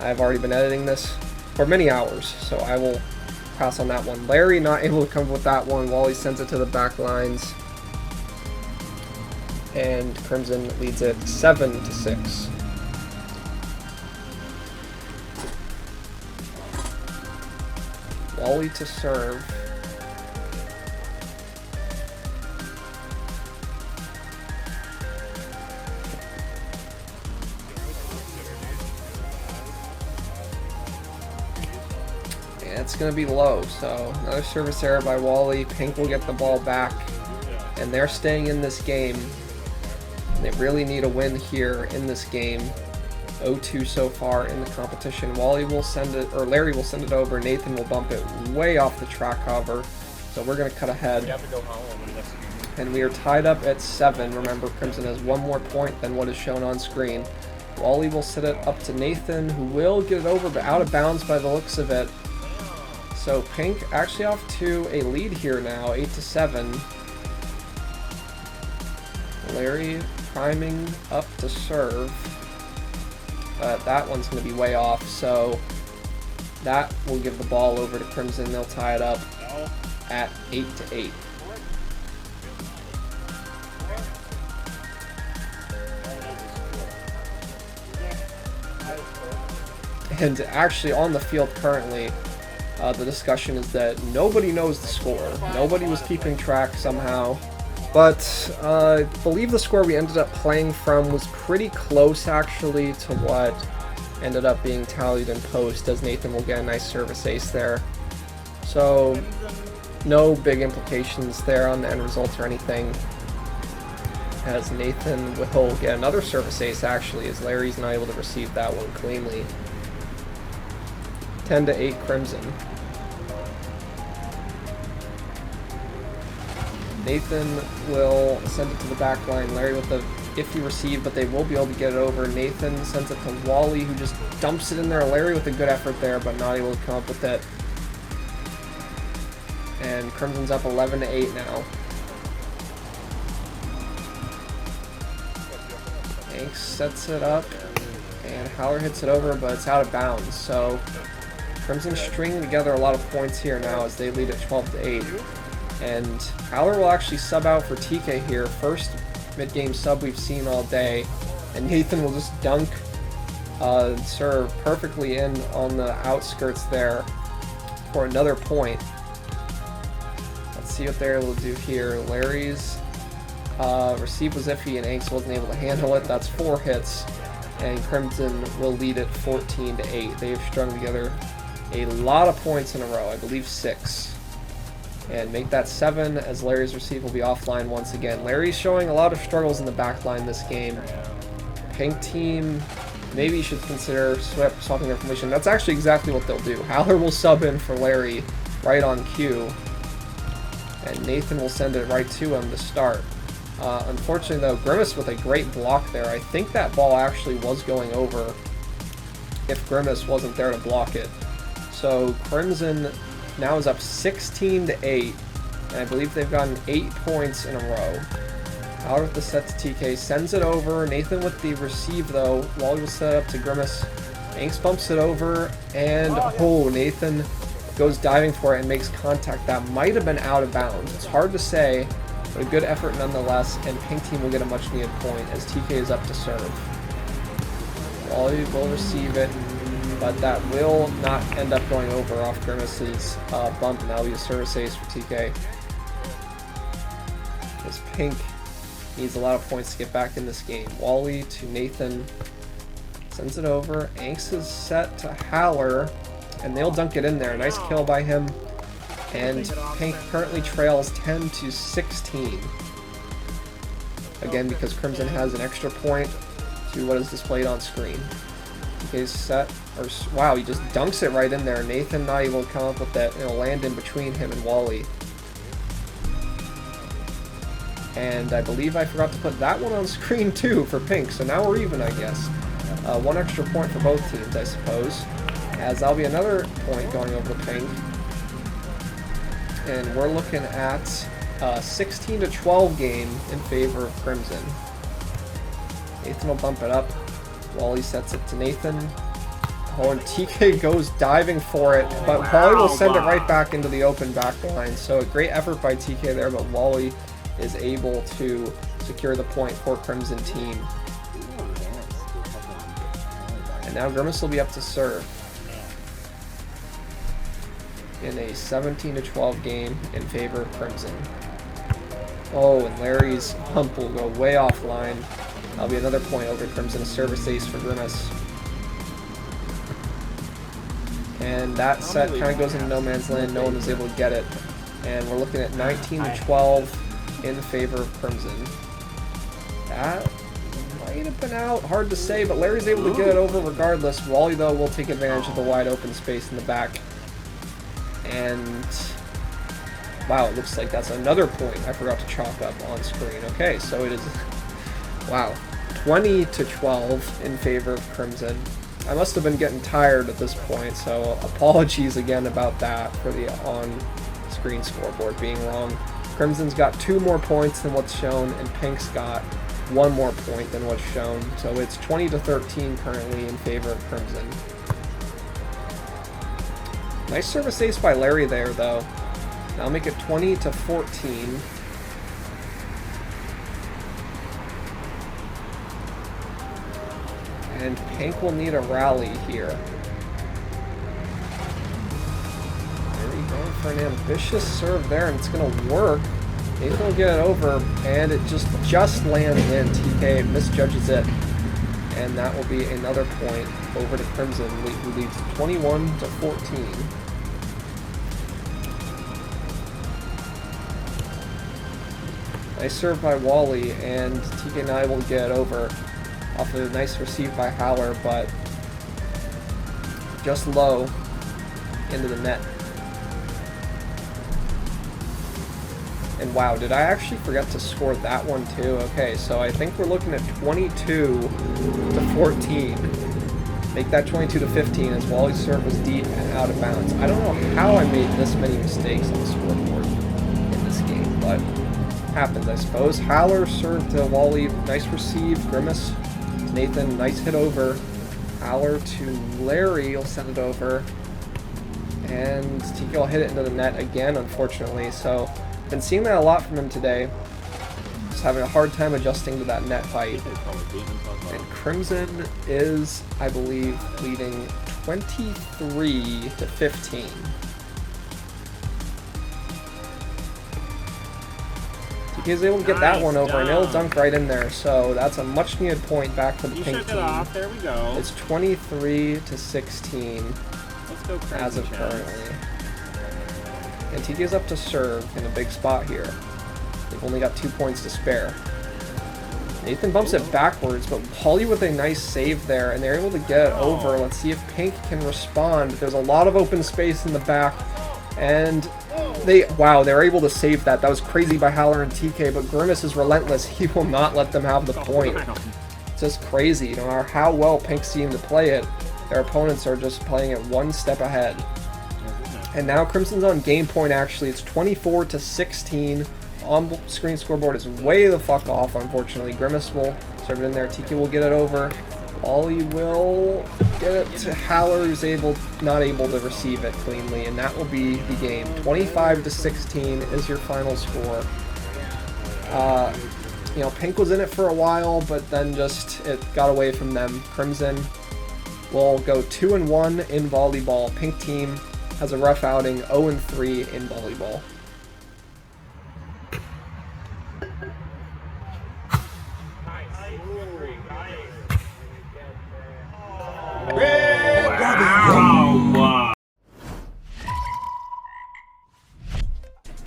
I've already been editing this for many hours, so I will pass on that one. Larry not able to come up with that one. Wally sends it to the back lines, and Crimson leads it 7-6. Wally to serve. And it's going to be low, so another service error by Wally. Pink will get the ball back, and they're staying in this game. They really need a win here in this game. 0-2 so far in the competition. Wally will send it, or Larry will send it over. Nathan will bump it way off the track cover. So we're going to cut ahead. And we are tied up at 7. Remember, Crimson has one more point than what is shown on screen. Wally will set it up to Nathan, who will get it over, but out of bounds by the looks of it. So Pink actually off to a lead here now, 8-7. Larry priming up to serve. But that one's going to be way off, so that will give the ball over to Crimson. They'll tie it up at 8-8. And actually on the field currently, the discussion is that nobody knows the score. Nobody was keeping track somehow. But I believe the score we ended up playing from was pretty close, actually, to what ended up being tallied in post, as Nathan will get a nice service ace there. So no big implications there on the end result or anything, as Nathan will get another service ace, actually, as Larry's not able to receive that one cleanly. 10-8 Crimson. Nathan will send it to the back line. Larry with the iffy receive, but they will be able to get it over. Nathan sends it to Wally, who just dumps it in there. Larry with a good effort there, but not able to come up with it. And Crimson's up 11-8 now. Angst sets it up, and Howler hits it over, but it's out of bounds. So Crimson stringing together a lot of points here now as they lead at 12-8. And Howler will actually sub out for TK here. First mid-game sub we've seen all day. And Nathan will just dunk serve perfectly in on the outskirts there for another point. Let's see what they're able to do here. Larry's receive was iffy and Angst wasn't able to handle it. That's 4 hits. And Crimson will lead it 14-8. They've strung together a lot of points in a row. I believe 6. And make that 7, as Larry's receive will be offline once again. Larry's showing a lot of struggles in the back line this game. Pink team, maybe you should consider swapping their formation. That's actually exactly what they'll do. Howler will sub in for Larry right on cue. And Nathan will send it right to him to start. Unfortunately, though, Grimace with a great block there. I think that ball actually was going over if Grimace wasn't there to block it. So Crimson now is up 16-8, and I believe they've gotten 8 points in a row. Howler with the set to TK, sends it over. Nathan with the receive, though. Wally will set it up to Grimace. Angst bumps it over, and oh, Nathan goes diving for it and makes contact that might have been out of bounds. It's hard to say, but a good effort nonetheless, and Pink Team will get a much needed point as TK is up to serve. Wally will receive it, but that will not end up going over off Grimace's bump, and that'll be a service ace for TK. As Pink needs a lot of points to get back in this game. Wally to Nathan, sends it over. Angst is set to Haller, and they'll dunk it in there. Nice kill by him. And Pink currently trails 10 to 16. Again, because Crimson has an extra point to what is displayed on screen. TK's set, or wow, he just dunks it right in there. Nathan not able to come up with that. It'll land in between him and Wally. And I believe I forgot to put that one on screen too for Pink, so now we're even, I guess. One extra point for both teams, I suppose. As that'll be another point going over to Pink. And we're looking at a 16 to 12 game in favor of Crimson. Nathan will bump it up. Wally sets it to Nathan. Oh, and TK goes diving for it, but Wally will send it right back into the open back line. So a great effort by TK there, but Wally is able to secure the point for Crimson Team. And now Grimace will be up to serve in a 17 to 12 game in favor of Crimson. Oh, and Larry's pump will go way offline. That'll be another point over Crimson, a service ace for Grimace. And that set kind of goes into no man's land. No one was able to get it. And we're looking at 19 to 12 in favor of Crimson. That might have been out, hard to say, but Larry's able to get it over regardless. Wally, though, will take advantage of the wide open space in the back. And wow, it looks like that's another point I forgot to chalk up on screen. Okay, so it is, wow, 20 to 12 in favor of Crimson. I must have been getting tired at this point, so apologies again about that for the on-screen scoreboard being wrong. Crimson's got 2 more points than what's shown, and Pink's got 1 more point than what's shown. So it's 20 to 13 currently in favor of Crimson. Nice service ace by Larry there, though. That'll make it 20 to 14. And Pink will need a rally here. Larry going for an ambitious serve there, and it's going to work. Nathan will get it over, and it just lands in. TK misjudges it. And that will be another point over to Crimson, who leads 21 to 14. Nice serve by Wally, and TK not able to get it over off of a nice receive by Haller, but just low into the net. And wow, did I actually forget to score that one too? Okay, so I think we're looking at 22 to 14. Make that 22 to 15 as Wally's serve was deep and out of bounds. I don't know how I made this many mistakes on the scoreboard in this game, but happens, I suppose. Haller served to Wally, nice receive. Grimace to Nathan, nice hit over. Haller to Larry, will send it over. And TK will hit it into the net again, unfortunately. So, been seeing that a lot from him today. Just having a hard time adjusting to that net fight. And Crimson is, I believe, leading 23 to 15. TK is able to get that one over, and it'll dunk right in there. So that's a much-needed point back for the Pink team. There we go. It's 23 to 16 Let's go crazy, as of currently. And TK is up to serve in a big spot here. They've only got 2 points to spare. Nathan bumps it backwards, but Wally with a nice save there, and they're able to get it over. Let's see if Pink can respond. There's a lot of open space in the back, and they're able to save that. That was crazy by Haller and TK, but Grimace is relentless. He will not let them have the point. It's just crazy. No matter how well Pink seem to play it, their opponents are just playing it one step ahead. And now Crimson's on game point, actually. It's 24 to 16. On-screen scoreboard is way the fuck off, unfortunately. Grimace will serve it in there. TK will get it over. Ollie will get it to Haller, who's not able to receive it cleanly, and that will be the game. 25-16 is your final score. You know, Pink was in it for a while, but then just it got away from them. Crimson will go 2-1 in volleyball. Pink team has a rough outing, 0-3 in volleyball.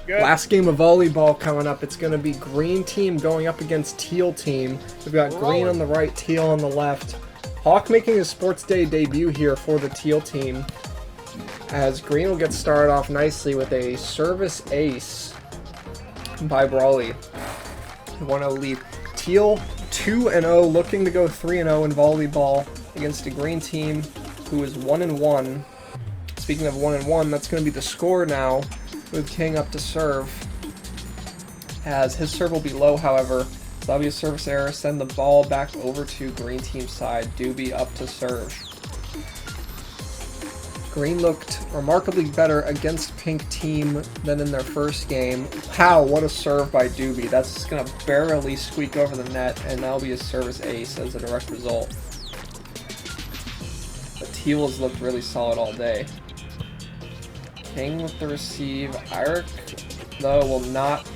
Good. Last game of volleyball coming up. It's going to be green team going up against teal team. We've got green on the right, teal on the left. Hawk making his sports day debut here for the teal team, as green will get started off nicely with a service ace by Brawley. 1-0 lead. Teal 2-0, looking to go 3-0 in volleyball against a green team who is 1-1. Speaking of 1-1, that's going to be the score now, with King up to serve. As his serve will be low, however. So that'll be a service error. Send the ball back over to green team side. Doobie up to serve. Green looked remarkably better against pink team than in their first game. Wow, what a serve by Doobie. That's just going to barely squeak over the net, and that'll be a service ace as a direct result. But Teal has looked really solid all day. King with the receive. Eric, though, will not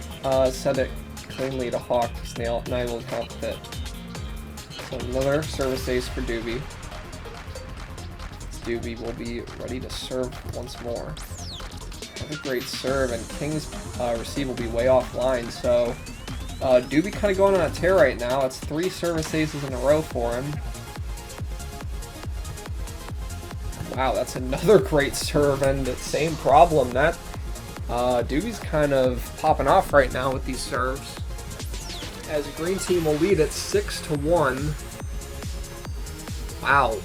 set it cleanly to Hawk. He's not able to come with it. So another service ace for Doobie. Doobie will be ready to serve once more. Another great serve, and King's receive will be way offline. So Doobie kind of going on a tear right now. It's 3 service aces in a row for him. Wow, that's another great serve, and same problem. That Doobie's kind of popping off right now with these serves. As green team will lead at 6-1. Wow.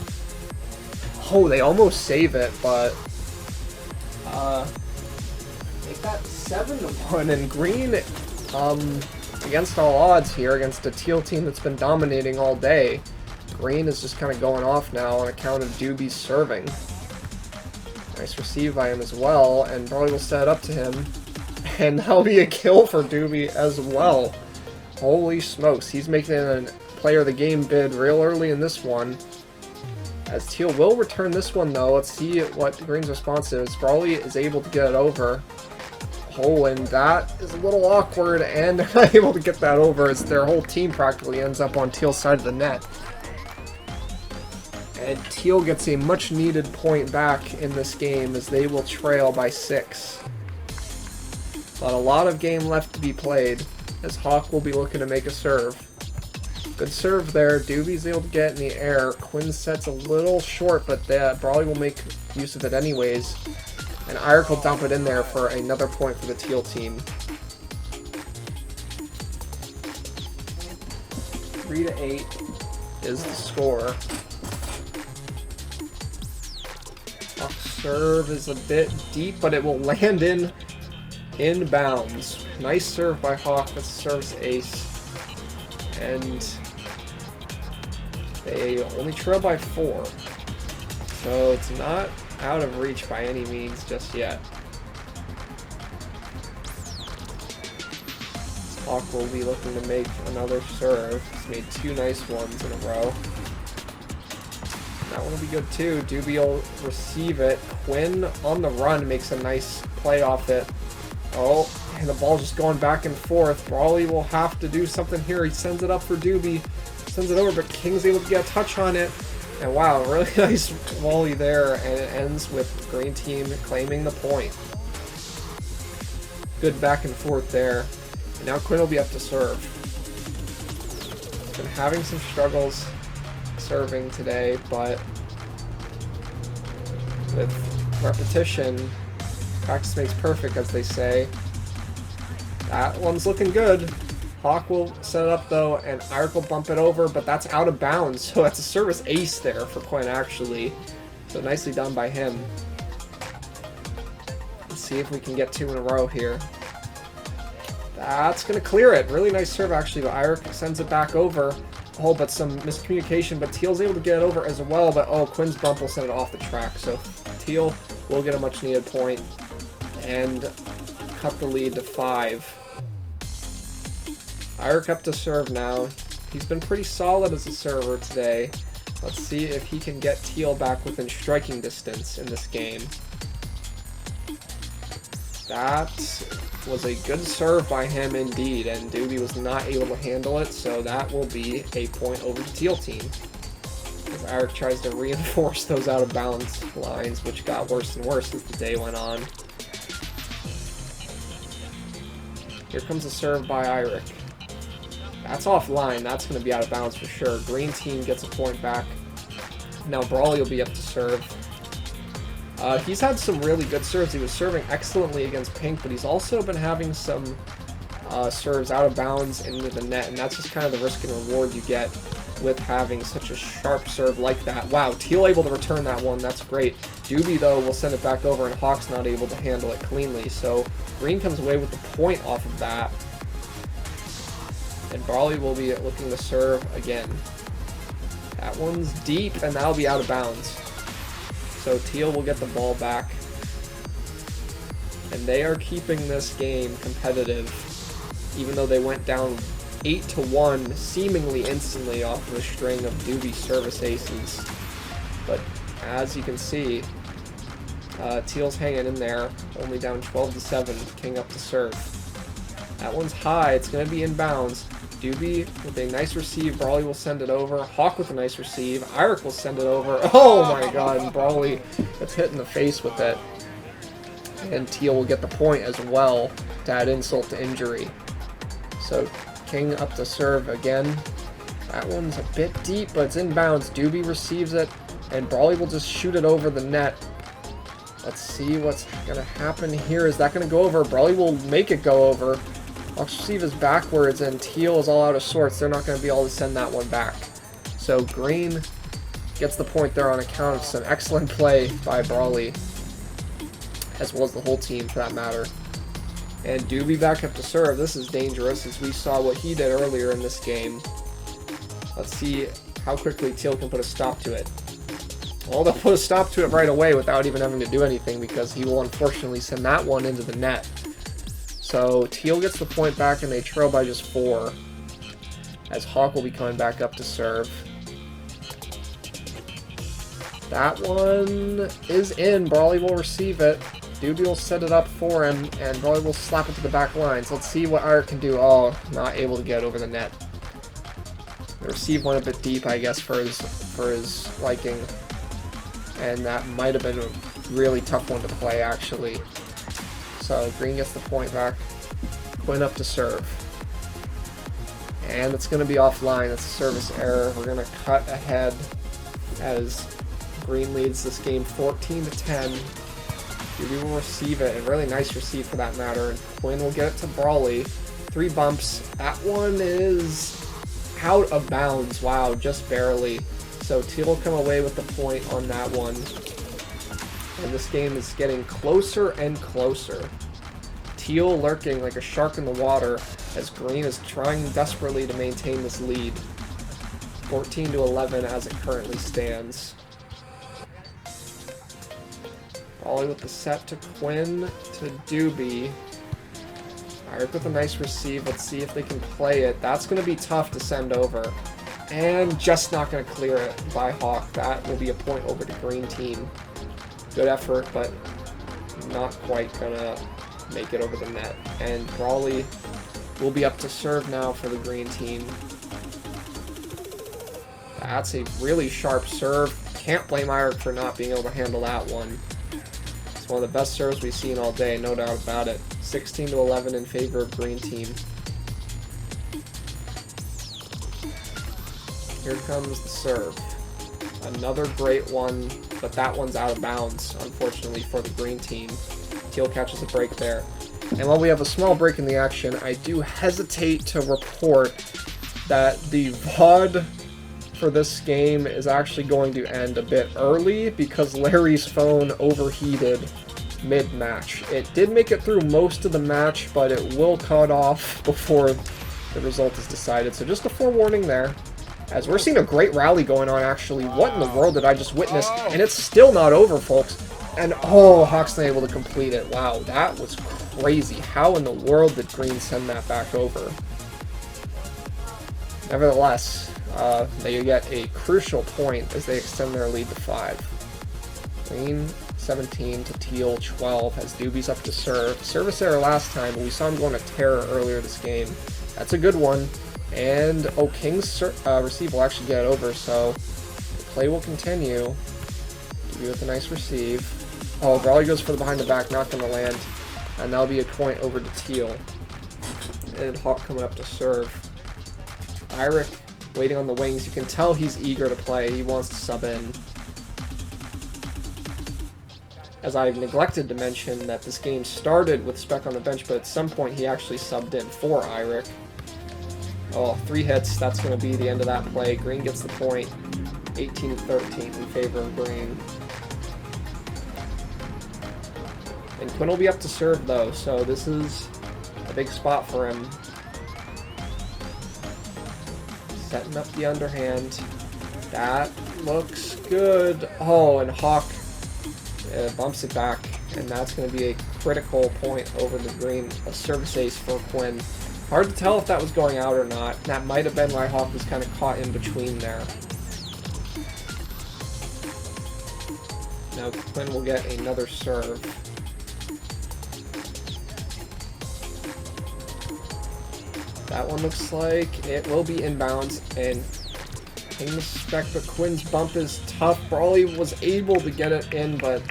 Oh, they almost save it, but make that 7-1. And green, against all odds here, against a teal team that's been dominating all day. Green is just kind of going off now on account of Doobie's serving. Nice receive by him as well, and Brawley will set it up to him. And that'll be a kill for Doobie as well. Holy smokes, he's making a player of the game bid real early in this one. As Teal will return this one though. Let's see what Green's response is. Brawley is able to get it over. Oh, and that is a little awkward, and they're not able to get that over as their whole team practically ends up on Teal's side of the net. And Teal gets a much needed point back in this game as they will trail by 6. But a lot of game left to be played as Hawk will be looking to make a serve. Good serve there. Doobie's able to get in the air. Quinn sets a little short, but Brawley will make use of it anyways. And Irick will dump it in there for another point for the teal team. 3-8 is the score. Hawk's serve is a bit deep, but it will land in bounds. Nice serve by Hawk. That's a service ace. And they only trail by 4. So it's not out of reach by any means just yet. Hawk will be looking to make another serve. He's made 2 nice ones in a row. That one will be good too. Doobie will receive it. Quinn on the run makes a nice play off it. Oh, and the ball just going back and forth. Brawley will have to do something here. He sends it up for Doobie. Sends it over, but King's able to get a touch on it. And wow, really nice volley there, and it ends with green team claiming the point. Good back and forth there. And now Quinn will be up to serve. Been having some struggles serving today, but with repetition, practice makes perfect, as they say. That one's looking good. Hawk will set it up though, and Irick will bump it over, but that's out of bounds, so that's a service ace there for Quinn actually. So nicely done by him. Let's see if we can get 2 in a row here. That's going to clear it. Really nice serve actually, but Irick sends it back over. Oh, but some miscommunication, but Teal's able to get it over as well, but oh, Quinn's bump will send it off the track, so Teal will get a much needed point and cut the lead to 5. Eirik up to serve now. He's been pretty solid as a server today. Let's see if he can get Teal back within striking distance in this game. That was a good serve by him indeed, and Doobie was not able to handle it, so that will be a point over the Teal team. As Eirik tries to reinforce those out of bounds lines, which got worse and worse as the day went on. Here comes a serve by Eirik. That's offline. That's going to be out of bounds for sure. Green team gets a point back. Now Brawley will be up to serve. He's had some really good serves. He was serving excellently against Pink, but he's also been having some serves out of bounds into the net, and that's just kind of the risk and reward you get with having such a sharp serve like that. Wow, Teal able to return that one. That's great. Doobie, though, will send it back over, and Hawk's not able to handle it cleanly. So Green comes away with the point off of that. And Brawley will be looking to serve again. That one's deep, and that'll be out of bounds. So Teal will get the ball back. And they are keeping this game competitive, even though they went down 8-1 seemingly instantly off of a string of Doobie service aces. But as you can see, Teal's hanging in there, only down 12-7, King up to serve. That one's high, it's going to be inbounds. Doobie with a nice receive, Brawley will send it over. Hawk with a nice receive, Eirik will send it over. Oh my god, and Brawley gets hit in the face with it. And Teal will get the point as well to add insult to injury. So King up to serve again. That one's a bit deep, but it's inbounds. Doobie receives it, and Brawley will just shoot it over the net. Let's see what's going to happen here. Is that going to go over? Brawley will make it go over. Hawk's receive is backwards, and Teal is all out of sorts. They're not going to be able to send that one back. So Green gets the point there on account of some excellent play by Brawley, as well as the whole team for that matter. And Doobie back up to serve. This is dangerous, as we saw what he did earlier in this game. Let's see how quickly Teal can put a stop to it. Well, they'll put a stop to it right away without even having to do anything, because he will unfortunately send that one into the net. So Teal gets the point back, and they trail by just 4, as Hawk will be coming back up to serve. That one is in. Brawley will receive it. Doobie will set it up for him, and Brawley will slap it to the back line. So let's see what Eirik can do. Oh, not able to get over the net. The receive went a bit deep, I guess, for his liking. And that might have been a really tough one to play, actually. So Green gets the point back. Quinn up to serve. And it's going to be offline. It's a service error. We're going to cut ahead as Green leads this game 14-10. Doobie will receive it. A really nice receive for that matter. And Quinn will get it to Brawley. 3 bumps. That one is out of bounds. Wow, just barely. So Teal will come away with the point on that one. And this game is getting closer and closer. Teal lurking like a shark in the water as Green is trying desperately to maintain this lead. 14-11 as it currently stands. Brawley with the set to Quinn to Doobie. Eirik with a nice receive. Let's see if they can play it. That's going to be tough to send over. And just not going to clear it by Hawk. That will be a point over to Green team. Good effort, but not quite going to make it over the net. And Brawley will be up to serve now for the Green team. That's a really sharp serve. Can't blame Eirik for not being able to handle that one. It's one of the best serves we've seen all day, no doubt about it. 16-11 in favor of Green team. Here comes the serve. Another great one, but that one's out of bounds, unfortunately, for the Green team. Teal catches a break there. And while we have a small break in the action, I do hesitate to report that the VOD for this game is actually going to end a bit early because Larry's phone overheated mid-match. It did make it through most of the match, but it will cut off before the result is decided. So just a forewarning there. As we're seeing a great rally going on, actually. What in the world did I just witness? And it's still not over, folks. And, oh, Hawk's not able to complete it. Wow, that was crazy. How in the world did Green send that back over? Nevertheless, they get a crucial point as they extend their lead to 5. Green 17 to Teal 12 as Doobie's up to serve. Service error last time, but we saw him going to terror earlier this game. That's a good one. And, oh, King's receive will actually get it over, so the play will continue. Doobie with a nice receive. Oh, Raleigh goes for the behind the back, not going to land. And that'll be a point over to Teal. And Hawk coming up to serve. Iric waiting on the wings. You can tell he's eager to play. He wants to sub in. As I've neglected to mention that this game started with Spec on the bench, but at some point he actually subbed in for Iric. Oh, 3 hits. That's going to be the end of that play. Green gets the point. 18-13 in favor of Green. And Quinn will be up to serve, though, so this is a big spot for him. Setting up the underhand. That looks good. Oh, and Hawk bumps it back, and that's going to be a critical point over the Green. A service ace for Quinn. Hard to tell if that was going out or not. That might have been why Hawk was kind of caught in between there. Now Quinn will get another serve. That one looks like it will be inbounds, and King the Spec, but Quinn's bump is tough. Brawley was able to get it in, but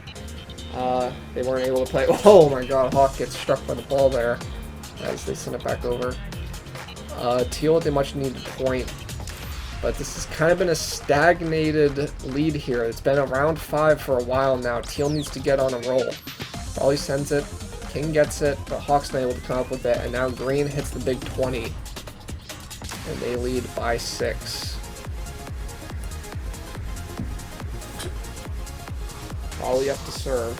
they weren't able to play. Oh my god, Hawk gets struck by the ball there as they send it back over. Teal with a much needed point, but this has kind of been a stagnated lead here. It's been around 5 for a while now. Teal needs to get on a roll. Brawley sends it. King gets it, but Hawk's not able to come up with it, and now Green hits the big 20. And they lead by 6. Brawley up to serve.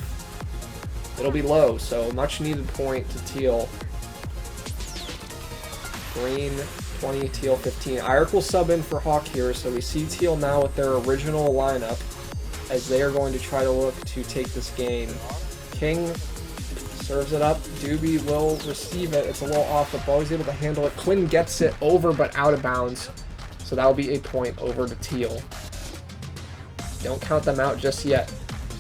It'll be low, so much needed point to Teal. Green 20, Teal 15. Iric will sub in for Hawk here, so we see Teal now with their original lineup as they are going to try to look to take this game. King serves it up. Doobie will receive it. It's a little off, but Brawley's able to handle it. Quinn gets it over, but out of bounds. So that'll be a point over to Teal. Don't count them out just yet.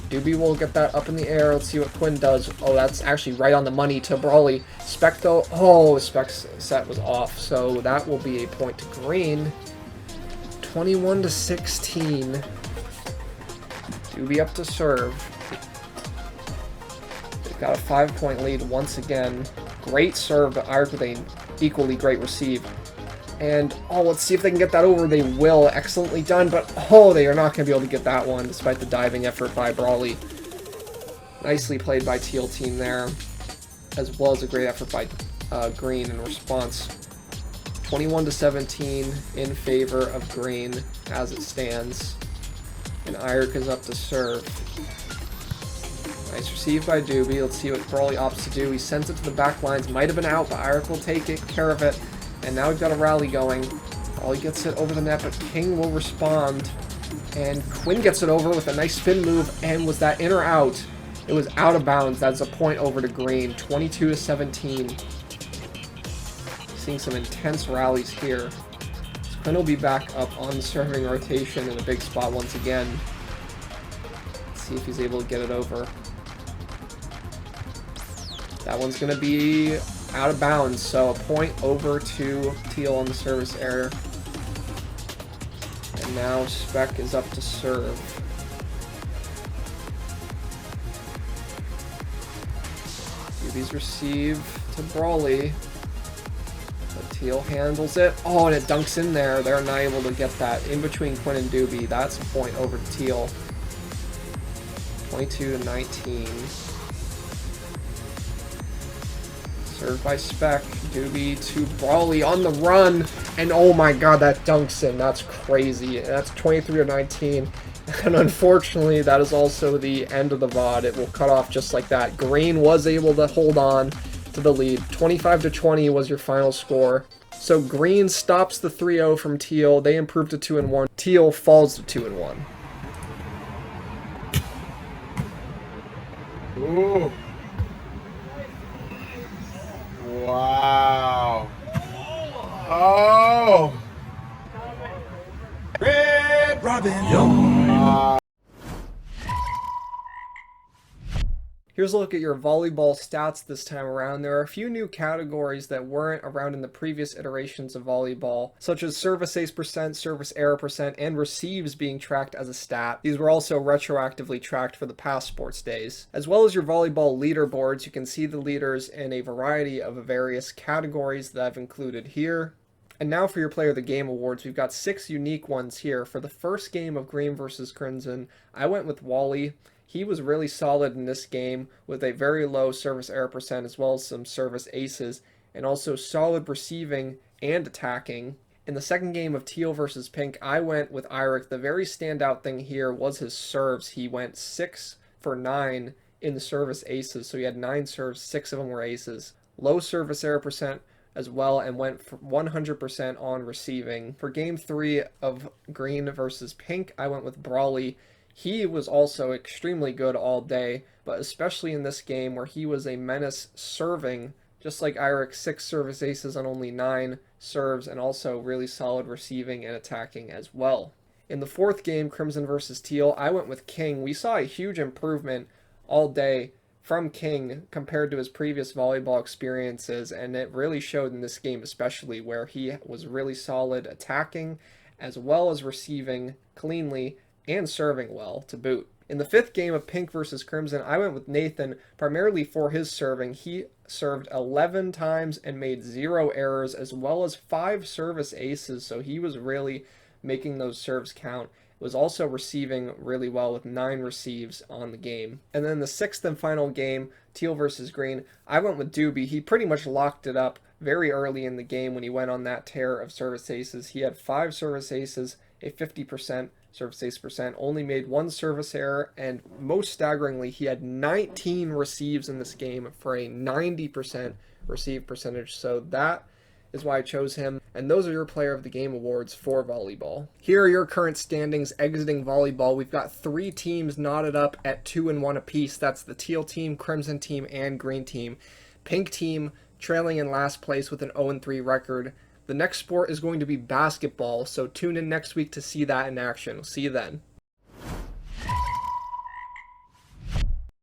Doobie will get that up in the air. Let's see what Quinn does. Oh, that's actually right on the money to Brawley. Spec though, oh, Spec's set was off. So that will be a point to Green. 21-16. Doobie up to serve. Got a 5-point lead once again. Great serve, but Iric with an equally great receive. And, oh, let's see if they can get that over. They will. Excellently done, but, oh, they are not going to be able to get that one, despite the diving effort by Brawley. Nicely played by Teal team there, as well as a great effort by Green in response. 21-17 in favor of Green as it stands. And Iric is up to serve. Nice receive by Doobie. Let's see what Brawley opts to do. He sends it to the back lines. Might have been out, but Iric will take care of it. And now we've got a rally going. Brawley gets it over the net, but King will respond. And Quinn gets it over with a nice spin move. And was that in or out? It was out of bounds. That's a point over to Green. 22-17. Seeing some intense rallies here. So Quinn will be back up on the serving rotation in a big spot once again. Let's see if he's able to get it over. That one's going to be out of bounds, so a point over to Teal on the service error. And now Spec is up to serve. Doobie's receive to Brawley. But Teal handles it. Oh, and it dunks in there. They're not able to get that in between Quinn and Doobie. That's a point over to Teal. 22-19. Served by Spec. Doobie to Brawley on the run. And oh my god, that dunks in. That's crazy. That's 23-19. And unfortunately, that is also the end of the VOD. It will cut off just like that. Green was able to hold on to the lead. 25-20 was your final score. So green stops the 3-0 from Teal. They improve to 2-1. Teal falls to 2-1. Ooh. Wow. Oh. Red Robin. Here's a look at your volleyball stats this time around. There are a few new categories that weren't around in the previous iterations of volleyball, such as service ace percent, service error percent, and receives being tracked as a stat. These were also retroactively tracked for the past sports days. As well as your volleyball leaderboards, you can see the leaders in a variety of various categories that I've included here. And now for your Player of the Game awards, we've got 6 unique ones here. For the first game of Green versus Crimson, I went with Wally. He was really solid in this game with a very low service error percent as well as some service aces, and also solid receiving and attacking. In the second game of Teal versus Pink, I went with Eirik. The very standout thing here was his serves. He went 6 for 9 in the service aces, so he had 9 serves, 6 of them were aces. Low service error percent as well, and went for 100% on receiving. For game 3 of Green versus Pink, I went with Brawley. He was also extremely good all day, but especially in this game where he was a menace serving, just like Eirik, 6 service aces on only 9 serves, and also really solid receiving and attacking as well. In the fourth game, Crimson versus Teal, I went with King. We saw a huge improvement all day from King compared to his previous volleyball experiences, and it really showed in this game especially, where he was really solid attacking as well as receiving cleanly and serving well to boot. In the fifth game of Pink versus Crimson, I went with Nathan primarily for his serving. He served 11 times and made 0 errors as well as 5 service aces, so he was really making those serves count. Was also receiving really well with 9 receives on the game. And then the sixth and final game, Teal versus Green, I went with Doobie. He pretty much locked it up very early in the game when he went on that tear of service aces. He had 5 service aces, a 50% service ace percent, only made 1 service error, and most staggeringly, he had 19 receives in this game for a 90% receive percentage. So that is why I chose him. And those are your Player of the Game awards for volleyball. Here are your current standings exiting volleyball. We've got 3 teams knotted up at 2-1 apiece. That's the Teal team, Crimson team, and Green team. Pink team trailing in last place with an 0-3 record. The next sport is going to be basketball, so tune in next week to see that in action. We'll see you then.